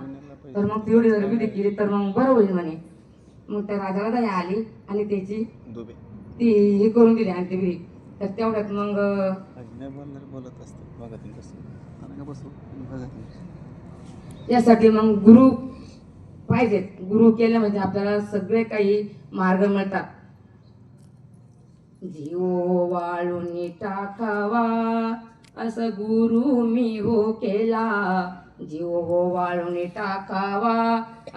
तर मग तेवढी जर विधी केली तर मग बरं होईल म्हणे. मग त्या राजाला दया आली आणि त्याची दुबे ती हे करून दिली आणि ती विहीर. तर तेवढ्यात मग नाही बोलणार बोलत असते बघा तुम्ही कसं आता का बसू बघा तुम्ही यासाठी मग गुरु पाहिजेत. गुरु केले म्हणजे आपल्याला सगळे काही मार्ग मिळतात. जीव वाळून टाकावा असं गुरु मी हो केला. जीव वाळून टाकावा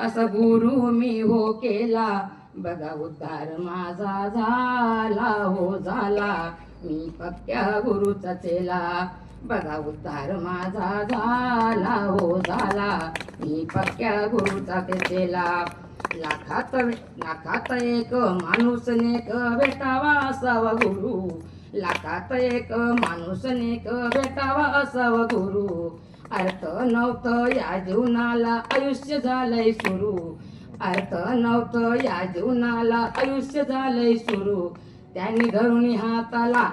असं गुरु मी हो केला. बघा उद्धार माझा झाला हो झाला. मी पक्क्या गुरुचा चेला. बघा उद्धार माझा झाला हो झाला. मी पक्क्या गुरुचा ते चेला. लाखात एक माणूस नेक भेटावा असावा गुरु. लाखात एक माणूस नेक भेटावा असावा गुरु. अर्थ नव्हतं या जीवनाला आयुष्य झालंय सुरू. अर्थ नव्हतं या जीवनाला आयुष्य झालंय सुरू. त्यांनी धरून हाताला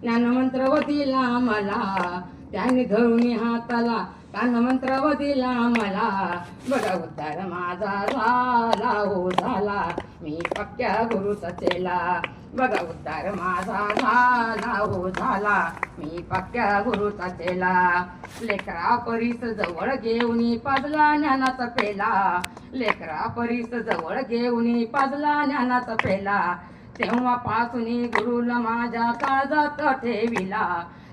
ज्ञानमंत्र व दिला मला. त्यांनी धरून हाताला ज्ञानमंत्र व दिला मला. बघा उद्धार माझा झाला हो झाला. मी पक्क्या गुरुचा चेला. बघा उद्धार माझा झाला हो झाला. मी पक्क्या गुरुचा चेला. लेकरा परीस जवळ घेऊन पाजला ज्ञानाचा पेला. लेकरा परीस जवळ घेऊन पाजला ज्ञानाचा पेला. तेव्हापासून गुरुला माझ्या काळजात ठेविला.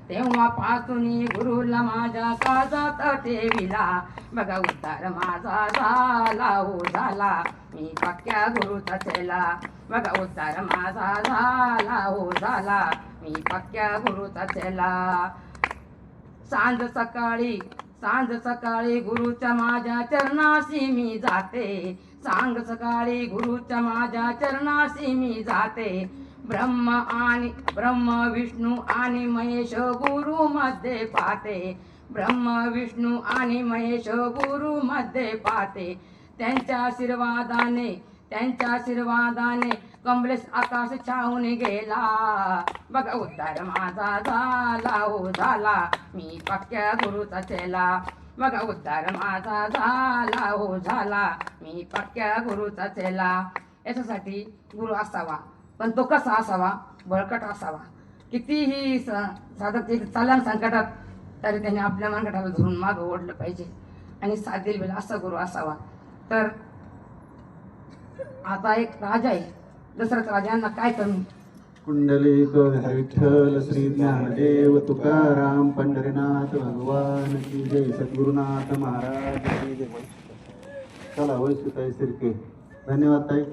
तेव्हापासून गुरुला माझ्या काळजात ठेविला. बघा उद्धार माझा झाला हो झाला. मी पक्क्या गुरुचा चेला. बघा उद्धार माझा झाला हो झाला. मी पक्क्या गुरुचा चेला. सांज सकाळी गुरुच्या माझ्या चरणाशी मी जाते. सांग सकाळी गुरुच्या माझ्या चरणाशी मी जाते. ब्रह्म विष्णू आणि महेश गुरु मध्ये पाहते. ब्रह्म विष्णू आणि महेश गुरु मध्ये पाहते. त्यांच्या आशीर्वादाने कमलेश आकाश छावून गेला. बघा उद्धार माझा झाला हो झाला. मी पक्क्या गुरुचा चेला. बघा उद्धार माझा झाला हो झाला. मी पक्क्या गुरुचा चेला. याच्यासाठी गुरु असावा, पण तो कसा असावा? बळकट असावा. कितीही साधक चालन संकटात तरी त्याने आपल्या मनगटाला धरून मागं ओढलं पाहिजे आणि साथ दिली असा गुरु असावा. तर आता एक राजा आहे, दशरथ राजांना काय कमी? कुंडलिक विठ्ठल श्री ज्ञानदेव तुकाराम पंढरीनाथ भगवान की जय. सद्गुरुनाथ महाराज की जय. चला वैश्वताई सिरके. धन्यवाद ताई.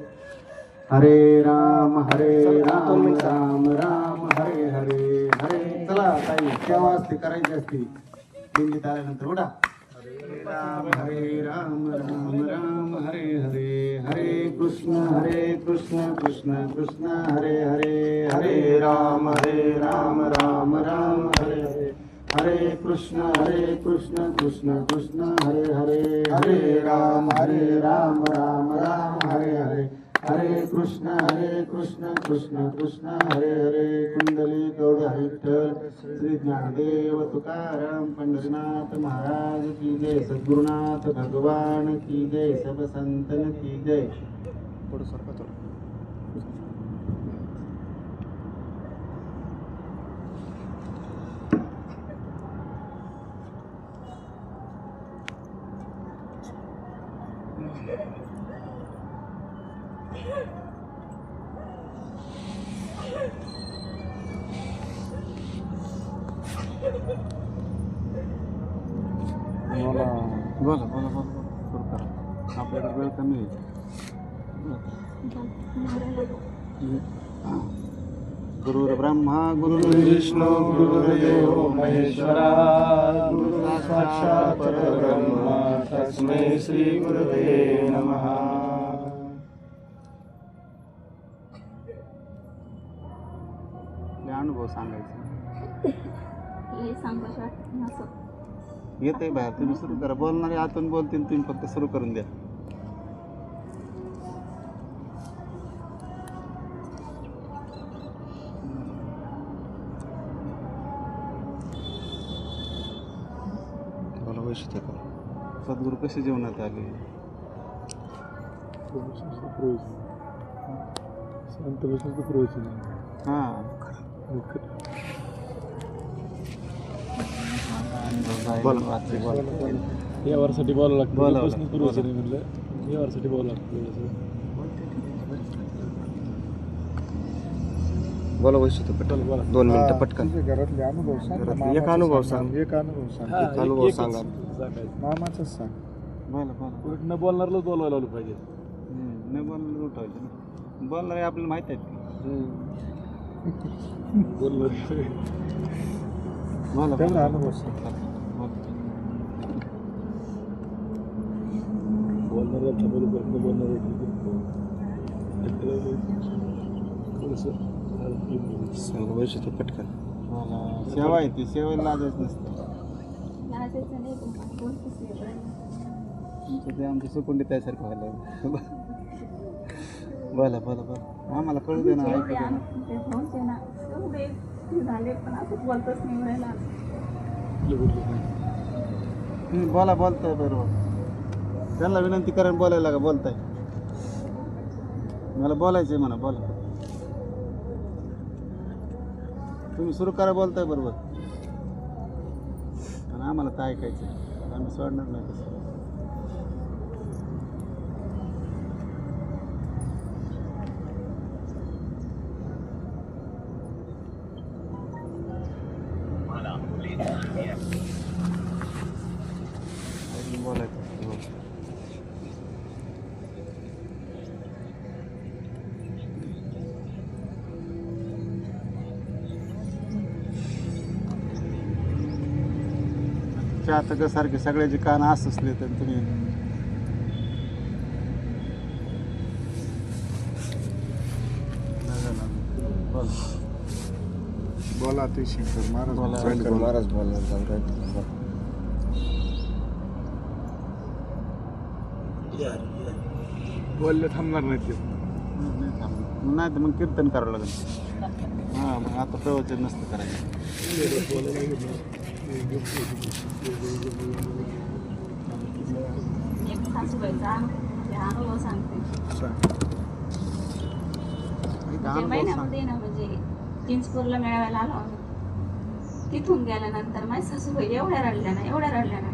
हरे राम राम राम हरे हरे हरे. चला ताई सेवा असते करायची असते. दिंडीत आल्यानंतर उडा. हरे राम राम राम हरे हरे हरे कृष्ण कृष्ण कृष्ण हरे हरे. हरे राम राम राम हरे हरे हरे कृष्ण कृष्ण कृष्ण हरे हरे. हरे राम राम राम हरे हरे हरे कृष्ण कृष्ण कृष्ण हरे हरे. कुंडली गौड विठ्ठल श्री ज्ञानदेव तुकाराम पंढरीनाथ महाराज की जय. सद्गुरुनाथ भगवान की जय. सब संतन की जय. थोडं सरका थोडं. बोला सुरू करा. आपल्याकडे वेळ कमी आहे. गुरुर्ब्रह्मा गुरुर्विष्णू गुरुर्देव महेश्वरा. गुरु साक्षात् परब्रह्म तस्मै श्री गुरुवे नमः. अनुभव सांगायचा येते बाहेर. तुम्ही सुरू करा. बोलणारे आतून बोलतील, तुम्ही फक्त सुरू करून द्या. मला वैशिष्ट्य करा. सद्गुरू कसे जेवणात आले? हां बोला या वारसाठी बोलावं लागतं बोलावं बसणं लागतं, पुरवायचं नाही म्हटलं या वारसाठी बोलावं लागतं थोडंसं. बोला वैशिष्ट्य पटकन बोला. 2 मिनिटं पटकन घरातले अनुभव सांग घरातले मामाचा एक अनुभव सांग. एक अनुभव सांग हा, एक अनुभव एकच सांगा. सांगायचं. मामाचाच सांग बोला बोला उलट न बोलणारलाच बोलवायला आलं पाहिजे. नाही बोलणार उठवायचं ना बोलणारे आपल्याला माहीत आहेत की बोलणार बोला त्यांना अनुभव सांग बोलणारा बोलणार बोलणार सांग वैशिष्ट्य पटकन सेवा आहे ती सेवेला लाजायचं नसतं तुमचं ते आमचं सुकुंडी त्यासारखं व्हायला लागलं. बोला बोला बोला आम्हाला कळू दे ना ऐकू दे ना. झाले पण असं बोलतच नाही व्हायला. बोला बोलताय बरोबर त्यांना विनंती करून बोलायला का बोलताय मला बोलायचं आहे म्हणा बोला तुम्ही सुरू करा बोलताय बरोबर आणि आम्हाला तर ऐकायचं आहे. आम्ही सोडणार नाही तसं बोलायचं आता सारखे सगळ्याची कान असले तर तुम्ही बोला ते शंकर महाराज महाराज बोलले थांबणार नाही ते. नाही तर मग कीर्तन करावं लागेल हां मग आता प्रवचन नसतं करायचं एक सासूबाईचा अनुभव सांगते. म्हणजे महिन्यामध्ये ना म्हणजे चिंचपूरला मेळाव्याला आलो आम्ही. तिथून गेल्यानंतर माझी सासूबाई एवढ्या रडल्या ना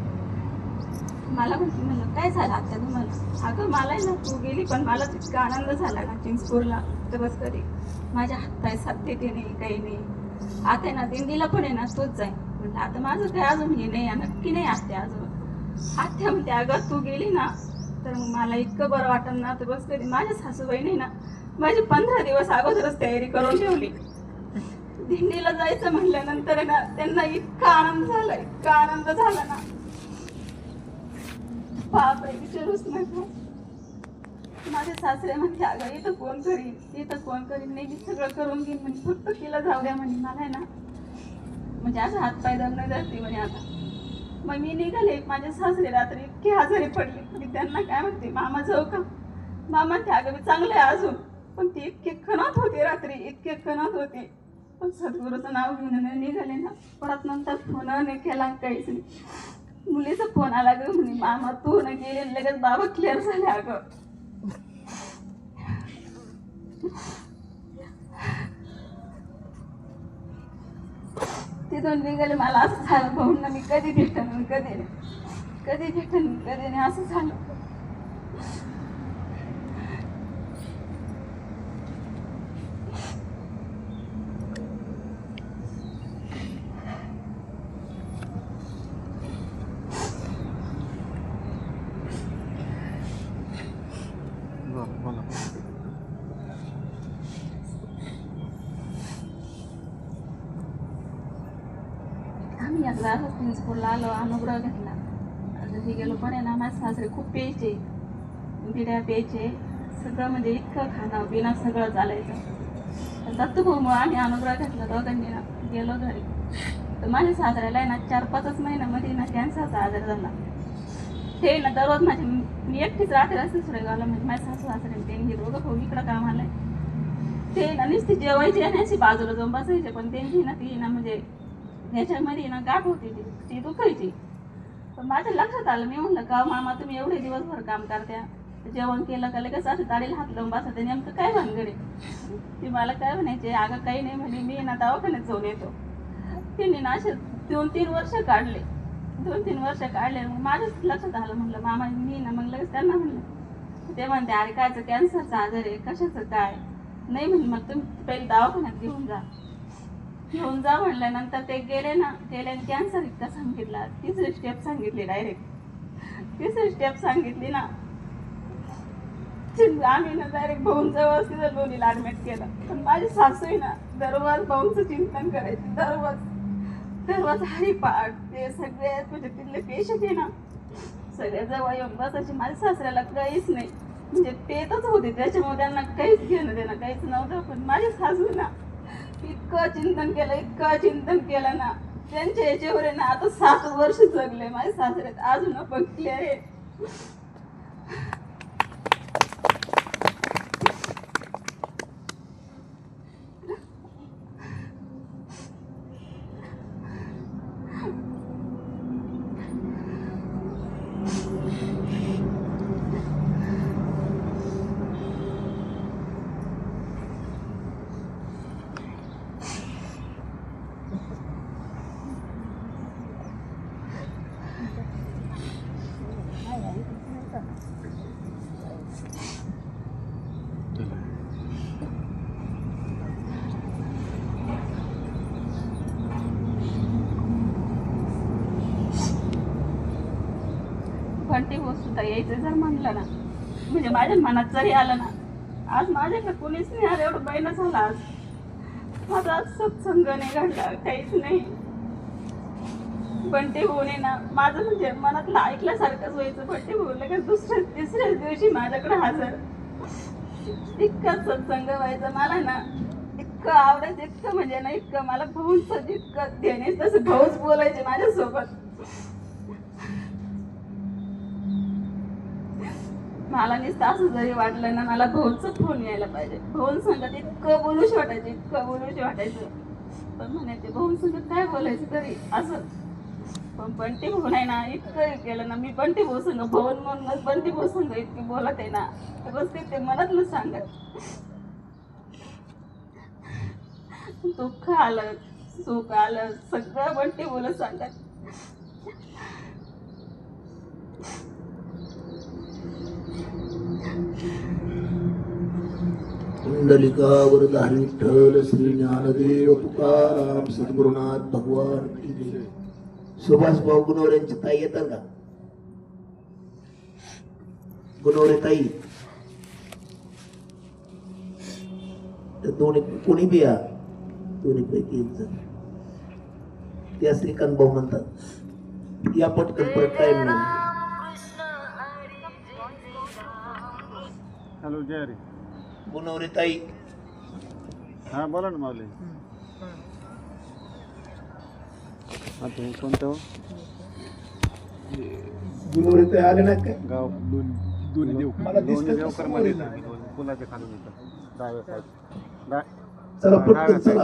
मला म्हणलं काय झालं आत्या तुम्हाला. अगं मला ना तू गेली पण मला तितका आनंद झाला ना चिंचपूरला तर बस कधी माझ्या हातपाय साथ देते नाही काही नाही. आता ना दिंडीला पण आहे ना तोच जाय म्हटलं आता माझं काय अजून हे नाही नक्की नाही आत्या अजून. आत्या म्हणते अगं तू गेली ना तर मग मला इतकं बरं वाटलं ना तर बस कधी माझ्या सासूबाईने ना माझी 15 दिवस अगोदरच तयारी करून ठेवली. दिंडीला जायचं म्हटल्यानंतर ना त्यांना इतका आनंद झाला ना बापरे विचारूच नका. माझे सासरे म्हणते अगं इथं कोण करीन नाही मी सगळं करून घेईन म्हणजे फक्त तिला जाऊ द्या म्हणे मला ना म्हणजे असं हातपाय दमणे जाते म्हणे आता. मग मी निघाले माझे सासरे रात्री इतके आजारी पडले मी त्यांना काय म्हणते मामा जाऊ का. मामा ते अगं मी चांगलं आहे अजून पण ती इतके खणत होते रात्री पण सद्गुरूचं नाव घेऊन निघाले ना परत नंतर फोन नाही केला काहीच नाही. मुलीचा फोन आला ग म्हणे मामा तू न गेले लगेच बाबा क्लिअर झाले अगं. तिथून निघाले मला असं झालं भाऊंना मी कधी भेटन कधी नाही असं झालं. बोला आम्ही एकदा असंच स्कूलला आलो अनुग्रह घेतला. घरी गेलो पण आहे ना माझे सासरे खूप प्यायचे बिड्या प्यायचे सगळं म्हणजे इतकं खाणं पिणं सगळं चालायचं. दत्तूभाऊमुळं आम्ही अनुग्रह घेतला दोघांनी ना गेलो घरी तर माझ्या सासऱ्याला आहे ना 4-5 महिन्यामध्ये ना कॅन्सरचा आजार झाला. ते ना दररोज मी एकटीच राहते रस्ते सुरेगावला म्हणजे माझ्या सासू सासरे त्यांनी दोघं भाऊ इकडं कामाला ते ना नुसते जेवायचे आणि अशी बाजूला जाऊन बसायचे पण त्यांची ना ती ना म्हणजे ह्याच्यामध्ये ना गाठ होती ती दुखायची. पण माझ्या लक्षात आलं मी म्हणलं का मामा तुम्ही एवढे दिवसभर काम करत्या जेवण केलं का लगेच असं दाढीला हात लावून बसते. नेमकं काय भानगड आहे? ती मला काय म्हणायचे, अगं काही नाही म्हणे, मी ना दवाखान्यात जाऊन येतो. तिने ना असे 2-3 वर्ष काढले. 2-3 वर्ष काढले. मग माझ्याच लक्षात आलं, म्हणलं मामा मी ना, मग लगेच त्यांना म्हणलं. ते म्हणते अरे कायचं कॅन्सरचा आजार आहे, कशाचं काय नाही म्हणे. मग तुम्ही पहिले दवाखान्यात घेऊन जा म्हणल्यानंतर ते गेल्याने कॅन्सर इतका सांगितला. 3री स्टेप सांगितली, डायरेक्ट 3री स्टेप सांगितली ना. आम्ही ना डायरेक्ट भाऊंच्या व्यवस्थित लोणीला ऍडमिट केलं. पण माझी सासू आहे ना दररोज भाऊंचं चिंतन करायची. दररोज हरिपाठ ते सगळे म्हणजे तिथले पेशंट आहे ना सगळे जवळ येऊन बसायचे. माझ्या सासऱ्याला काहीच नाही, म्हणजे पेतच होते, त्याच्यामुळे त्यांना काहीच घेणं देणं काहीच नव्हतं. पण माझी सासू ना इतकं चिंतन केलं ना, त्यांच्या याच्यावर आहे ना आता 7 वर्ष जगले माझे सासरे, अजून पण क्लिअर आहे. कोणती सुद्धा यायचं जर म्हणलं ना, म्हणजे माझ्या मनात जरी आलं ना, आज माझ्याकडे कोणीच नाही आलं, एवढं महिना झाला आज माझा सत्संग नाही घडला, काहीच नाही. पण ते होणे ना माझं म्हणजे मनातलं ऐकल्यासारखंच व्हायचं. पण ते बोललं का 2ऱ्या-3ऱ्याच दिवशी माझ्याकडे हजर. इतकं सत्संग व्हायचं मला ना, इतकं आवडायचं, इतकं म्हणजे ना, इतकं मला भाऊंचं जितकं देणे तसं भाऊच बोलायचे माझ्यासोबत. मला नुसतं असं जरी वाटलं ना, मला भाऊंचा फोन यायला पाहिजे. भाऊन सांगत इतकं बोलूशी वाटायचं. पण म्हणे ते भाऊन सांगत काय बोलायचं तरी असं. पण बंटी भाऊ नाही ना, इतकं केलं ना, मी बंटी भाऊ सांग भाऊन म्हणून बंटी भाऊ सांग इतकी बोलत आहे ना, बस ते मनातलं सांगत. दुःख आलं, सुख आलं, सगळं बंटी बोलत सांगत. कुंडलिका वरदारी विठ्ठल श्री ज्ञानदेव तुकाराम सद्गुरुनाथ भगवान की जय. सुभाष भाऊ गुणवरेंची ताई येतात का? गुणवरे ताई तर दोन्ही कोणी बी या, दोन्ही पैकी एक जण. त्या श्रीकांत भाऊ म्हणतात या पटकन परत टाइम नाही. हॅलो जय रे. गुणवरे ताई हां बोला ना माऊली. हां तुम्ही कोणतं गुणवरे ताई आले नाही काय? गाव दोन्ही देव मला दिसतं देवकर मध्ये पुलाच्या खाली येतात डाव्या साईड. चला पटकन चला.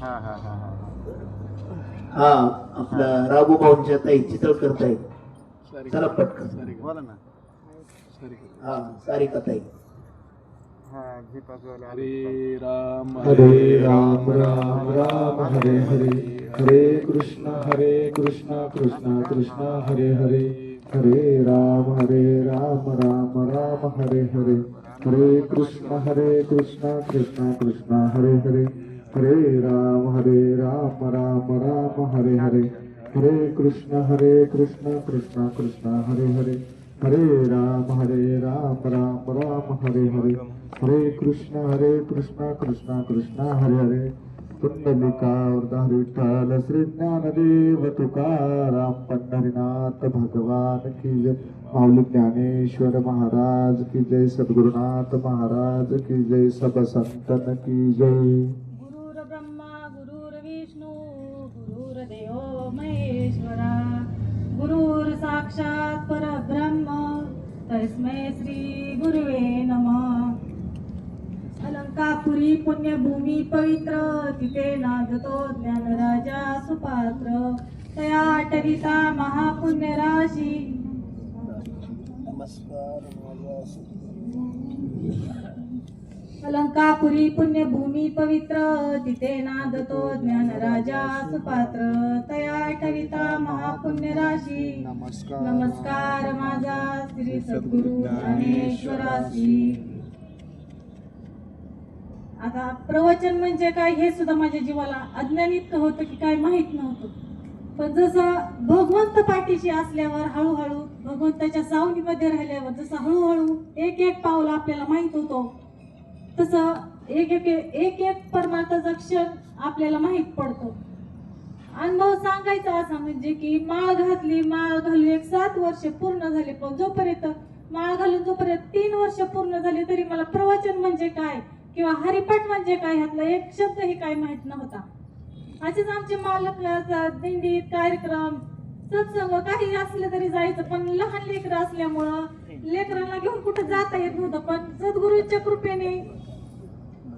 हां हां हां हां हा आपल्या राघू भाऊंच्या ताई चित्र करतायत. चला पटकन बोला ना. हा सारिका ताई. हां जी पाचवाले हरे राम हरे राम राम राम हरे हरे, हरे कृष्ण कृष्ण कृष्ण हरे हरे, हरे राम राम राम हरे हरे, हरे कृष्ण कृष्ण कृष्ण हरे हरे, हरे राम राम राम हरे हरे, हरे कृष्ण कृष्ण कृष्ण हरे हरे, हरे राम राम हरे हरे, हरे कृष्ण कृष्ण कृष्ण हरे हरे. कुंडलिका वरदारी विठ्ठल श्री ज्ञानदेव तुकाराम पंढरीनाथ भगवान की जय. माऊली ज्ञानेश्वर महाराज की जय. सद्गुरुनाथ महाराज की जय. सब संतन की जय. गुरुर ब्रह्मा गुरुर विष्णू गुरुर्देव महेश्वरा, गुरुर साक्षात परब्रह्म तस्मै श्री गुरुवे नमः. अलंकापुरी पुण्यभूमी पवित्र, तिथे नांदतो ज्ञानराजा सुपात्र. तया आटविता महापुण्य राशी अलंकापुरी पुण्यभूमी पवित्र तिथे नादतो ज्ञान राजा सुपात्र तया आटविता महापुण्य राशी नमस्कार माझा श्री सद्गुरु ज्ञानेश्वराशी. आता प्रवचन म्हणजे काय हे सुद्धा माझ्या जीवाला अज्ञान इतकं होतं की काय माहित नव्हतं. पण जसं भगवंत पाठीशी असल्यावर हळूहळू भगवंताच्या सावलीमध्ये राहिल्यावर जसं हळूहळू एक एक पाऊल आपल्याला माहित होतो तसं एक एक एक एक परमार्थाचा क्षण आपल्याला माहित पडतो. अनुभव सांगायचा असा म्हणजे की माळ घातली, माळ घालून 7 वर्ष पूर्ण झाले, पण जोपर्यंत माळ घालून जोपर्यंत 3 वर्ष पूर्ण झाले तरी मला प्रवचन म्हणजे काय किंवा हरिपाठ म्हणजे काय ह्यातला एक शब्दही काय माहित नव्हता. असेच आमचे मालक दिंडीत कार्यक्रम सत्संग काही असले तरी जायचं, पण लहान लेकरं असल्यामुळं लेकरांना घेऊन कुठं जाता येत नव्हतं. पण सद्गुरूंच्या कृपेने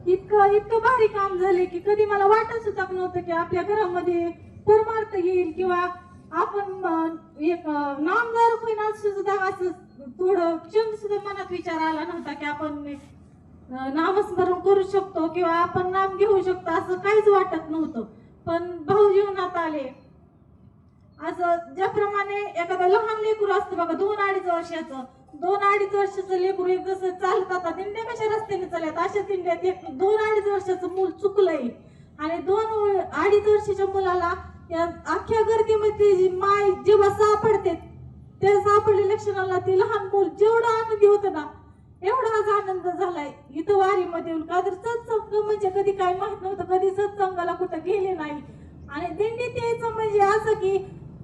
इतकं भारी काम झाले की कधी मला वाटत सुद्धा नव्हतं की आपल्या घरामध्ये परमार्थ येईल किंवा आपण एक नामदार होईना सुद्धा असं थोडं क्षण सुद्धा मनात विचार आला नव्हता की आपण नामस्मरण करू शकतो किंवा आपण नाम घेऊ शकतो, असं काहीच वाटत नव्हतं. पण भाऊ जीवनात आले. असं ज्याप्रमाणे एखादं लहान लेकरू असतं बघा 2-2.5 वर्षाचं, 2-2.5 वर्षाचं लेकरू एक जसं चालत आता दिंड्या कशा रस्त्याने चालत अशा दिंड्यात एक 2-2.5 वर्षाचं मूल चुकलंय आणि 2-2.5 वर्षाच्या मुलाला या अख्ख्या गर्दीमध्ये जी माय जेव्हा सापडते त्या सापडलेल्या क्षणाला ते लहान मूल जेवढं आनंदी होतं ना एवढाच आनंद झालाय इथं वारीमध्ये येऊन. का तर सत्संग म्हणजे कधी काय माहित नव्हतं, कधी सत्संगाला कुठं गेले नाही. आणि दिंडीत यायचं म्हणजे असं की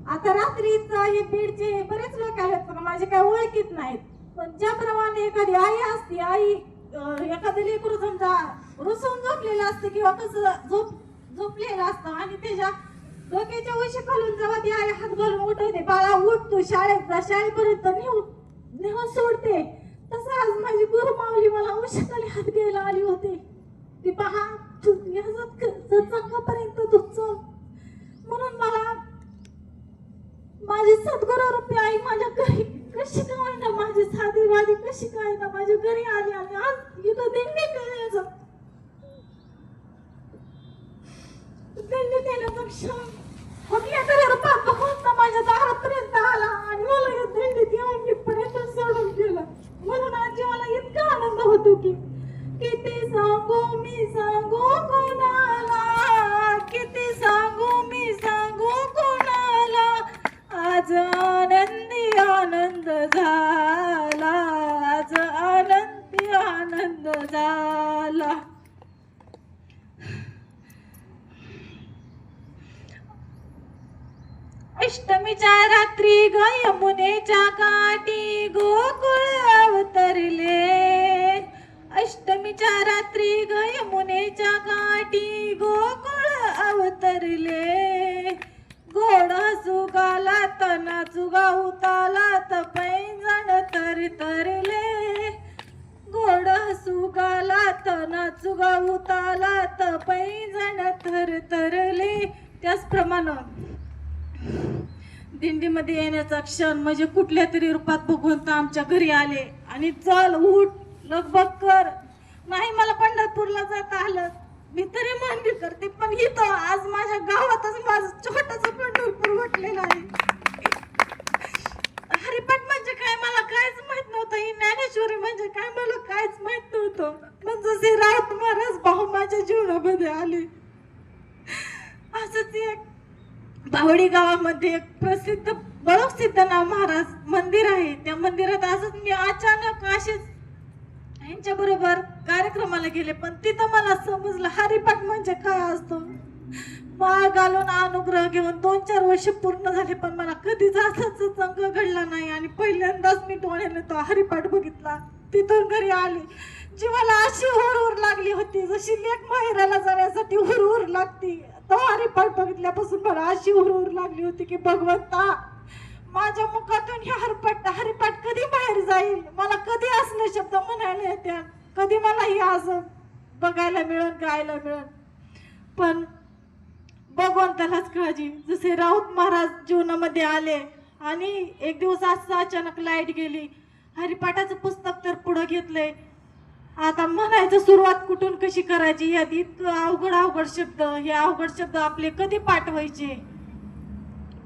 आता रात्रीचं हे बीडचे बरेच लोक आहेत पण माझे काय ओळखीत नाहीत. पण ज्याप्रमाणे एखादी आई असते, आई एखादं लेकरू समजा रुसून झोपलेलं असतं किंवा कसं झोपलेलं असतं आणि त्याच्या डोक्याच्या उशी खालून जेव्हा ती आई हात घालून उठवते, बाळा उठ तू शाळेत जा, शाळेपर्यंत नेहून सोडते, तसं आज माझी गुरुमावली मला उशीखाली हात घ्यायला आली होती की पहा तू सत्संगापर्यंत तू चल. म्हणून मला माझी सद्गुरू रूपी आई माझ्या घरी कशी काय ना माझी साधी माझी कशी काय ना माझ्या घरी आली आणि आज इथं दिंडीत येण्याचं क्षण कुठल्या तरी रूपात भगवंत माझ्या दारापर्यंत आला आणि मला या दिंडीत येऊन इथपर्यंत सोडून गेला. म्हणून आज मला इतका आनंद होतो की किती सांगू मी सांगू कोणाला, किती सांगू मी सांगू कोणाला, आज आनंदी आनंद झाला, आज आनंदी आनंद झाला. अष्टमीच्या रात्री ग यमुनेच्या काठी गोकुळ अवतरले, अष्टमीच्या रात्री ग यमुनेच्या काठी गोकुळ अवतरले, गोड सुगाला तना चुगा उताला पैंजण तरतरले, गोड सुगाला तना चुगा उताला पैंजण तरतरले. त्याचप्रमाणे दिंडीमध्ये येण्याचा क्षण म्हणजे कुठल्या तरी रूपात भगवंत आमच्या घरी आले आणि चल उठ लगबग कर. नाही मला पंढरपूरला जाता आलं मी तरी मान्य करते, पण इथं आज माझ्या गावातच माझं छोटंसं पंढरपूर वाटलेलं आहे. हरिपाठ म्हणजे काय मला काहीच माहित नव्हतं, ही ज्ञानेश्वरी म्हणजे काय मला काहीच माहित नव्हतं. पण जसे राऊत महाराज भाऊ माझ्या जीवनामध्ये आले, असंच एक बावडी गावामध्ये एक प्रसिद्ध बळक सिद्धनाथ महाराज मंदिर आहे. त्या मंदिरात असंच मी अचानक असेच यांच्या बरोबर कार्यक्रमाला गेले, पण तिथं मला समजलं हरिपाठ म्हणजे काय असतो. माळ घालून अनुग्रह घेऊन 2-4 वर्ष पूर्ण झाले, पण मला कधीच असाच संग घडला नाही. आणि पहिल्यांदाच मी डोळ्याने तो हरिपाठ बघितला. तिथून घरी आली, जीवाला अशी हुरहुर लागली होती जशी लेक माहेराला जाण्यासाठी हुरहुर लागती. तो हरिपाठ बघितल्यापासून मला अशी हुरहुर लागली होती की भगवंता माझ्या मुखातून हे हरिपाठ कधी बाहेर जाईल, मला कधी असले शब्द म्हणायला येत्या, कधी मला हे असं बघायला मिळेल गायला मिळेल. पण भगवंतालाच काळजी. जसे राऊत महाराज जीवनामध्ये आले आणि एक दिवस असं अचानक लाईट गेली. हरिपाठाचं पुस्तक तर पुढं घेतलंय. आता म्हणायचं सुरुवात कुठून कशी करायची, यात इतकं अवघड शब्द, हे अवघड शब्द आपले कधी पाठवायचे.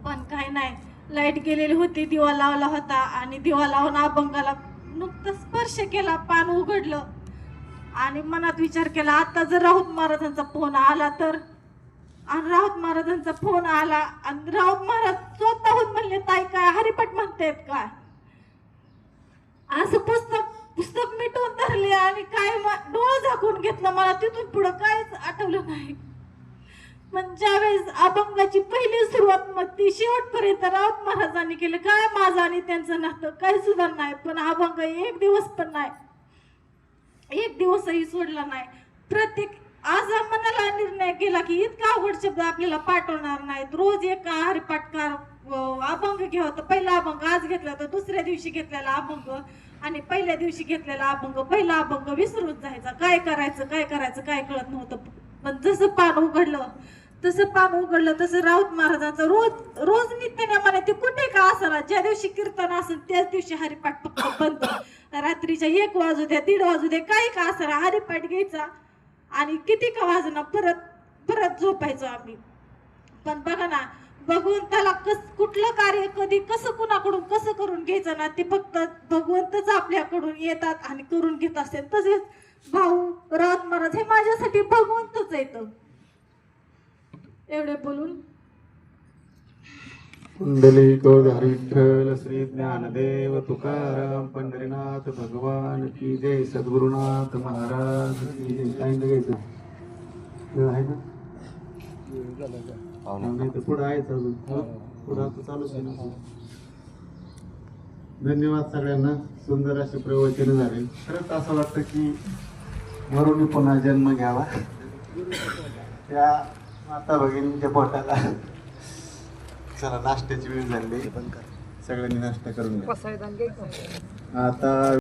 पण काय नाही, लाईट गेलेली होती, दिवा लावला होता आणि दिवा लावून अभंगाला नुकतं स्पर्श केला, पान उघडलं आणि मनात विचार केला, आता जर राऊत महाराजांचा फोन आला तर. आणि राऊत महाराजांचा फोन आला आणि राऊत महाराज स्वतःहून म्हणले, ताई काय हरिपाठ म्हणतायत का? असं पुस्तक मिटवून धरले आणि काय डोळं झाकून घेतलं. मला तिथून पुढं काहीच आठवलं नाही. पण ज्यावेळेस अभंगाची पहिली सुरुवात मग ती शेवटपर्यंत राऊत महाराजांनी केलं. काय माझं आणि त्यांचं नातं काही सुद्धा नाही, पण अभंग एक दिवस पण नाही, एक दिवसही सोडला नाही. प्रत्येक आज मनाला निर्णय केला की इतका अवघड शब्द आपल्याला पाठवणार नाहीत. रोज एक हरिपाठकार अभंग घ्यावं. पहिला अभंग आज घेतला तर दुसऱ्या दिवशी घेतलेला अभंग आणि पहिल्या दिवशी घेतलेला अभंग, पहिला अभंग विसरून जायचा. काय करायचं काय कळत नव्हतं. पण जसं पान उघडलं तसं राऊत महाराजांचं रोज नित्यनेमाने ते कुठे का असणार, ज्या दिवशी कीर्तन असेल त्याच दिवशी हरिपाठ फक्त बंद. रात्रीच्या 1 वाजू द्या 1:30 वाजू द्या काही का असणार, हरिपाठ घ्यायचा आणि किती का वाजना परत झोपायचो आम्ही. पण बघा ना, भगवंताला कुठलं कार्य कधी कसं कुणाकडून कसं करून घ्यायचं ना, ते फक्त भगवंतच आपल्याकडून येतात आणि करून घेत असतात. तसेच भाऊ राऊत महाराज हे माझ्यासाठी भगवंतच येतं. एवढे बोलून कुंडलिकोधारी विठ्ठल श्री ज्ञानदेव तुकाराम पंढरीनाथ भगवान की जय. सद्गुरुनाथ महाराज की जय. काय घ्यायचं आहे ना, नाही तर पुढं आहेच अजून. पुढं आता चालूच आहे ना. धन्यवाद सगळ्यांना. सुंदर असे प्रवचन झाले. खरंच असं वाटतं की मरुनी पुन्हा जन्म घ्यावा त्या माता भगिनींच्या पोटाला. चला नाश्त्याची वेळ झाली, सगळ्यांनी नाश्ता करून घ्या आता.